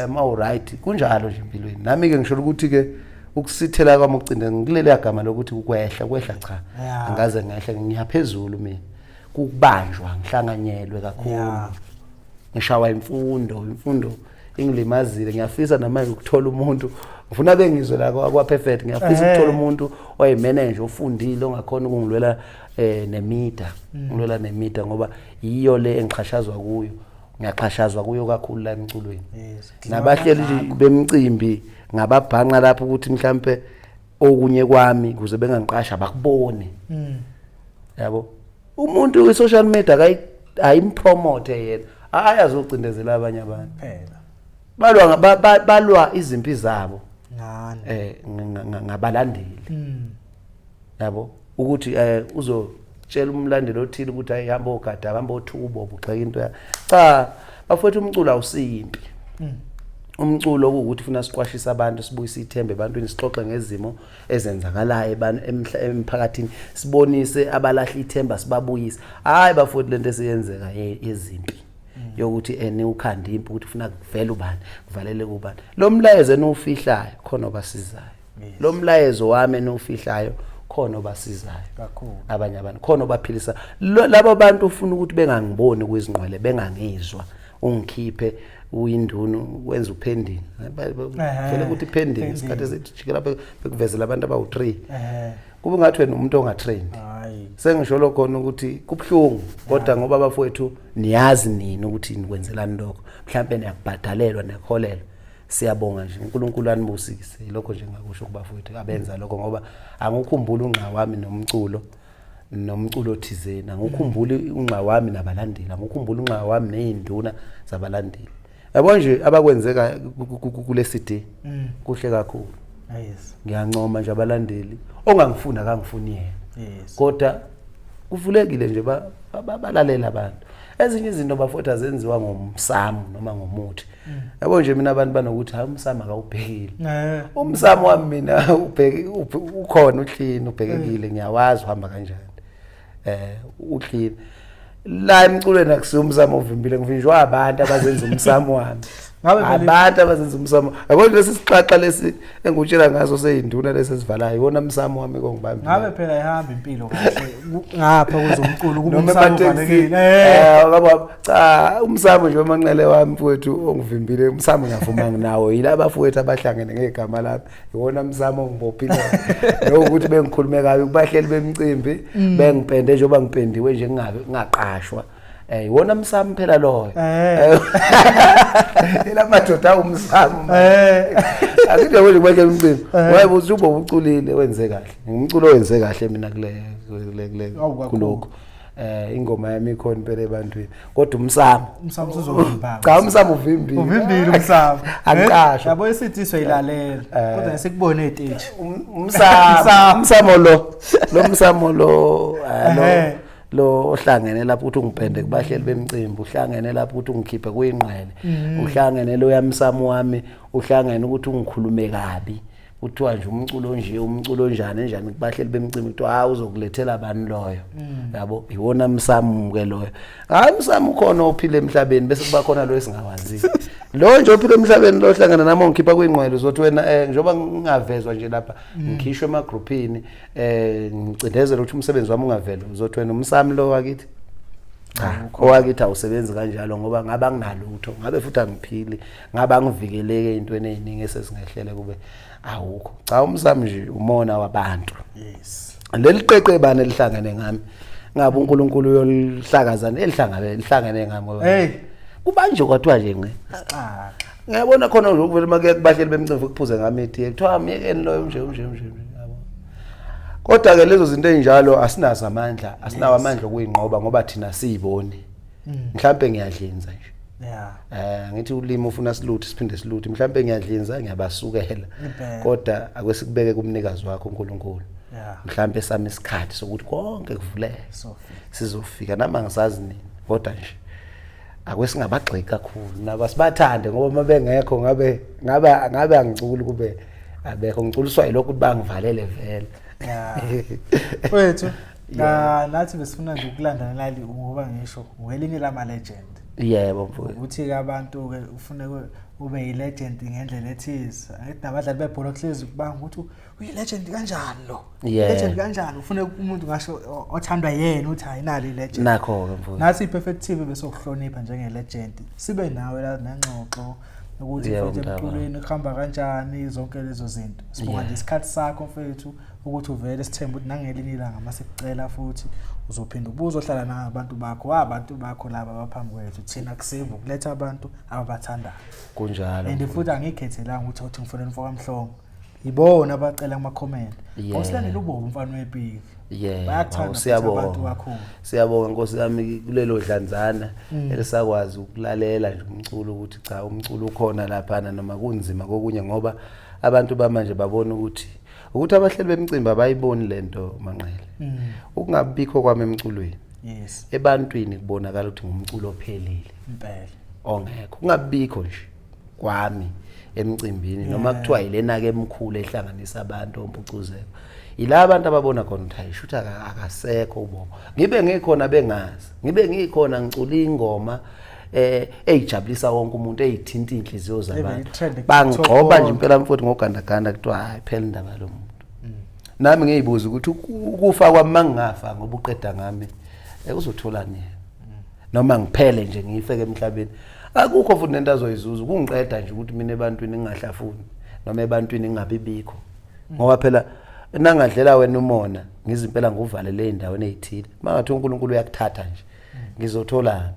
A: Ma right kunjalo nje empilweni. Nami ke ngisho ukuthi ke ukusithela kwami ucinde ngilele igama lokuthi kwehla cha. Angaze ngehle ngiyaphezulu mina. Kukubanjwa ngihlanganyelwe kakhulu. Ngishawa imfundo ingilimazile ngiyafisa namanje ukuthola umuntu ngifuna bengizwe la kwa perfect ngiyafisa ukuthola umuntu oyimanager ofundile ongakhona ukungilwela ngilwela nemida ngoba yiyo le engiqhashazwa kuyo ngiyaqhashazwa kuyo kakhulu la emculweni nabahleli bemcimbi ngababhanqa lapho ukuthi mhlambe okunye kwami kuze bengangiqasha bakubone yabo umuntu we social media ayimpromote yena ayazocindezela abanye abantu phela balwa izimpi zabo ngabalandeli yabo ukuthi uzotshela umlandeli othile ukuthi ayihamba ogada hamba othubo ubugxeka into cha bafethu umculo awusimpi umculo ukuthi ufuna siqwashisa abantu sibuyise ithembe ebantwini sixoxe ngezimo ezenzakalayo emphakathini sibonise abalahla ithemba sibabuyise hayi bafethu lento esiyenzeka yezimpi yokuthi ukhanda impi ukuthi ufuna kuvela ubani kuvalele kubani lo mlayezo enofihlayo khona obasizayo lo mlayezo wami enofihlayo khona obasizayo
B: kakhulu
A: abanye abantu khona obaphilisa labo bantu ufuna ukuthi bengangiboni kwezinqwele bengangizwa ungikhiphe uyindunu wenza upending vele ukuthi pending isikhathi esijikela bekuvezela abantu abawu3 kube ngathi wena umuntu ongatrained hayi sengisho lokho khona ukuthi kubhlungu kodwa ngoba bafowethu niyazi nini ukuthi nikwenzelani lokho mhlambe niyakubhadalelwa nekholelwa siyabonga nje uNkulunkulu anibusise lokho nje ngakusho kubafowethu abenza lokho ngoba angikukhumbula unqa wami nomculo othizena angikukhumbula unqa wami nabalandeli angikukhumbula unqa wami nezinduna zabalandeli yabo nje abakwenzeka kule CD kuhle kakhulu
B: yes
A: ngiyancoma nje abalandeli ongangifuna akangifuni yena kodwa kuvulekile nje balalela abantu ezinye izinto bafotha azenziwa ngomsamo noma ngomuthi yabo nje mina abantu banokuthi hayi umsamo akawubhekile umsamo wami mina ubheke ukhona uhlini ubhekekile ngiyawazi uhamba kanjani uhlini la emculweni akusiyo umsamo ovimbile ngivinjwa abantu abazenza umsamo wami abantu abazenza umsamo yabo lesi sixaxa lesi engutshela ngaso seyinduna lesivalayo wona umsamo wami kongibambi
B: ngabe phela ihamba impilo kahle ngapha kwezomculo kuba umsamo uvalekile
A: ngaba cha umsamo nje emanqele wami mfowethu ongivimbile umsamo ngiyavuma nginawo yilabo bafowethu abahlangene ngegama lapha iwona umsamo ongibophile nokuthi bengikhulume kabi kubahleli bemicimbi bengipende njengoba ngipendiwe nje ngingaqashwa iwona umsamo phela loyo elamadoda umsamo akude wena kubeke umcimbi wayebuza uba uculile wenze kahle umculo wenze kahle mina kule kuloko ingoma yami ikhona impela ebantwini kodwa umsamo
B: uzovimba
A: cha umsamo uvimbile
B: umsamo
A: angiqashwa
B: yabo esithiswe ilalela kodwa sikubone stage
A: umsamo lo ohlangene lapho uthi ungipende kubahleli bemicimbi uhlangene lapho uthi ungikhiphe kuyingqele uhlangene lo yamsamo wami uhlangene ukuthi ungikhulume kabi uthiwa nje umculo njani kubahleli bemicimbi kuthiwa uzokulethela abantu loyo yabo iwona msamo ke loyo hayi umsamo ukhona ophile emhlabeni bese kuba khona lo esingawazi lo nje ophile emhlabeni lo hlangana nami ongikhipha kuyingqele uzothi wena njengoba ngingavezwa nje lapha ngikhishwe emagroupini ngicindezela ukuthi umsebenzi wami ungavela uzothi wena umsamo lo wakithi cha owakithi awusebenzi kanjalo ngoba ngaba nginalutho ngabe futhi angiphili ngaba ngivikeleke ezintweni eziningi esesingehlele kube awukho cha umsamo nje umona wabantu
B: yes
A: leli qeqebane lihlangene ngami ngabe uNkulunkulu uyolihlakazana elihlangene ngami kubanje kwathiwa nje nqe ngiyabona khona ukuvela make kubahleli bemcimbi kuphuze ngami itiye kuthiwa miyekeni loyo nje yabo kodwa ke lezo zinto ezinjalo asinazo amandla asinawo amandla okuyinqoba ngoba thina siyiboni mhlambe ngiyadlinza nje ngithi ulimi ufuna siluthi siphinde siluthi mhlambe ngiyadlinza ngiyabasukela kodwa akwesikubeke kumnikazi wakho uNkulunkulu mhlambe sami isikhathi sokuthi konke kuvuleke sizofika nama ngisazi nini kodwa nje akwesingabagxeki kakhulu nabasibathande ngoba mabengekho ngabe angiculi kube abekho ngiculiswa yilokho ukuthi bangivalele vele
B: wethu nathi besifuna nje ukulandelela ngoba ngisho welinye lama legend
A: yebo mfowethu
B: ukuthi ke abantu ke ufune ube yi-legend ngendlela ethize ayithi nabadlali bebhola kuhlezi kubanga ukuthi uyi-legend kanjani lo legend kanjani ufune umuntu ngasho othandwa yena uthi ayinali i-legend
A: nakho ke mfowethu
B: nathi i-Perfect TV besokuhlonipha njenge-legend sibe nawe la nengxoxo ukuthi mfethu emculweni kuhamba kanjani zonke lezo zinto sibuka nje isikhathi sakho mfethu ukuthi uvele sithemba ukuthi nangelinye ilanga mase kucela futhi uzophinda ubuzohlala nabantu bakho laba abaphambi kwethu thina kusevu ukuletha abantu ababathandayo
A: kunjalo
B: and futhi angikhethelanga ukuthi uthi ngifonela mfoka Mhlongo ibona abacela kuma comment awusilandela uBobo mfana wePiki bayakuthanda abantu kakhulu
A: siyabonga Nkosi yami kulelo dlanzana elisakwazi ukulalela nje umculo ukuthi cha umculo ukhona lapha noma kunzima kokunye ngoba abantu bamanje babona ukuthi abahleli bemicimbi abayiboni lento Manqele ukungabikho kwami emculweni ebantwini kubonakala ukuthi ngumculo ophelile
B: impela
A: ongekho kungabikho nje kwami emcimbini noma kuthiwa yilena ke emkhulu ehlanganisa abantu ompucuzeko ila abantu ababona khona ukuthi ayishutha akasekho uBobo ngibe ngikhona bengazi ngibe ngikhona ngicula ingoma eyijabulisa wonke umuntu eyithinta inhliziyo zabantu bangigcoba nje impela mfowethu ngogandaganda kuthiwa hayi phela indaba lo muntu nami ngiyibuza ukuthi ukufa kwami mangingafa ngoba uqeda ngami uzotholani noma ngiphele nje ngifeke emhlabeni akukho futhi nento azoyizuza kungiqeda nje ukuthi mina ebantwini ngingahlafuni noma ebantwini ngingabibikho ngoba phela nangadlela wena umona ngizimpela nguvalele endaweni ezithile mangathi uNkulunkulu uyakuthatha nje ngizotholana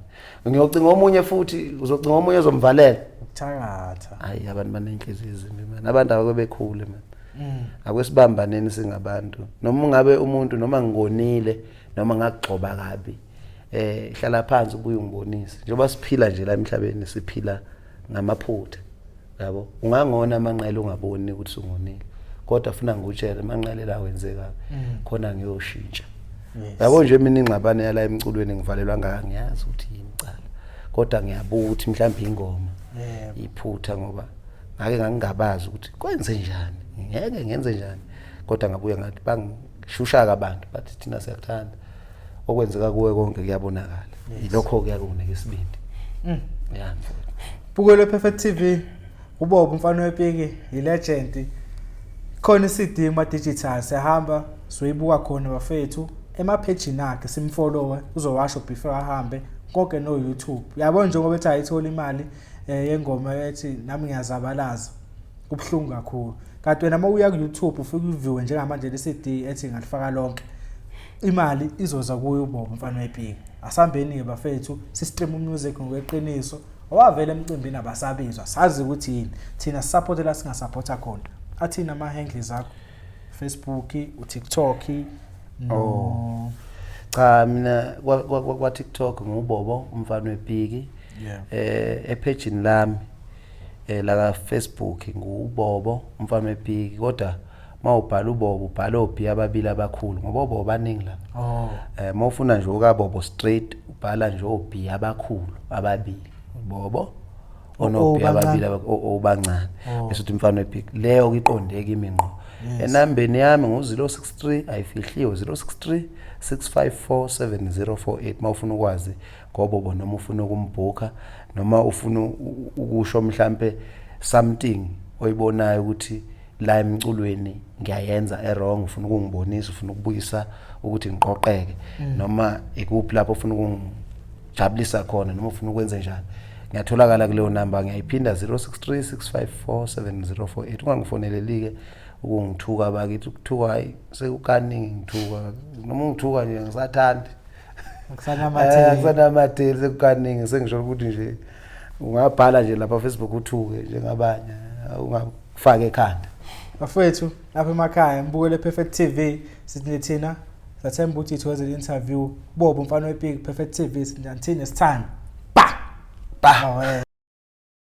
A: ngiyocinga omunye futhi uzocinga omunye ozomvalela
B: ukuthakatha
A: hayi abantu banenhliziyo ezimbi man abantu ababekhule man akwesibambaneni singabantu noma ungabe umuntu noma ngigonile noma ngakugxoba kabi hlala phansi ubuye ungibonise njengoba siphila nje la emhlabeni siphila ngamaphutha yabo ungangona Manqele ungaboni ukuthi sungonile kodwa ufuna ngikutshele Manqele la wenzeka khona ngiyoshintsha yabo nje mina ingxabane yala emculweni ngivalelwa ngiyazi ukuthi yimicala kodwa ngiyabuka ukuthi mhlawumbe ingoma iphutha ngoba ngake ngangingabazi ukuthi kwenze njani ngeke ngenze njani kodwa ngabuya ngathi bangishusha abantu bathi thina siyakuthanda okwenzeka kuwe konke kuyabonakala ilokho kuyakunika isibindi
B: Bukele Perfect TV uBobo mfana wePiki i-legend khona iCD ma digital sihamba soyibuka khona bafethu emaphejini akhe simfollowe uzowasho before ahambe konke no YouTube yabo njengoba ethi ayithola imali yengoma ethi nami ngiyazabalaza kubhlungu kakhulu kanti wena mawuya ku YouTube ufike uview njengamanje leCD ethi ngalifaka lonke imali izoza kuyo uBobo mfana wePiki asambeni ke bafethu sistream music ngokweqiniso owavela emcimbini abasabizwa sazi ukuthi yini thina support la singasupporta khona athina ama handles akho Facebook uTikTok no
A: cha mina kwa TikTok nguBobo umfana wePiki epageni lami la Facebook nguBobo umfana wePiki kodwa mawubhala uBobo ubhala obi ababili abakhulu ngoba uBobo baningi la mawufuna nje ukaBobo straight ubhala nje obi abakhulu ababili Bobo onobi ababili obancane bese uthi mfana wePiki leyo iqondeke iminqo enambeni yami ngu063 ayifihliwe 063 654 7048 mawufuna ukwazi ngoBobo noma ufuna ukumbhuka noma ufuna ukusho mhlambe something oyibonayo ukuthi la emculweni ngiyayenza errong ufuna ukungibonisa ufuna ukubuyisa ukuthi ngiqoqeke noma ikuphi lapho ufuna ukungijabulisa khona noma ufuna ukwenza njani ngiyatholakala kuleyo number ngiyayiphinda 063 654 7048 ungangifonelelike ukungithuka bakithi ukuthuka hayi sekukaningi ngithuka noma ungithuka nje ngisathandi ngisanamathe sekukaningi sengisho ukuthi nje ungabhala nje lapha Facebook uthuke njengabanye ungafaka ekhanda
B: bafethu lapha emakhaya mbukele Perfect TV sithi thina sathemba ukuthi ithoze le-interview bobo umfana wePiki Perfect TV sinjani thina sithanda ba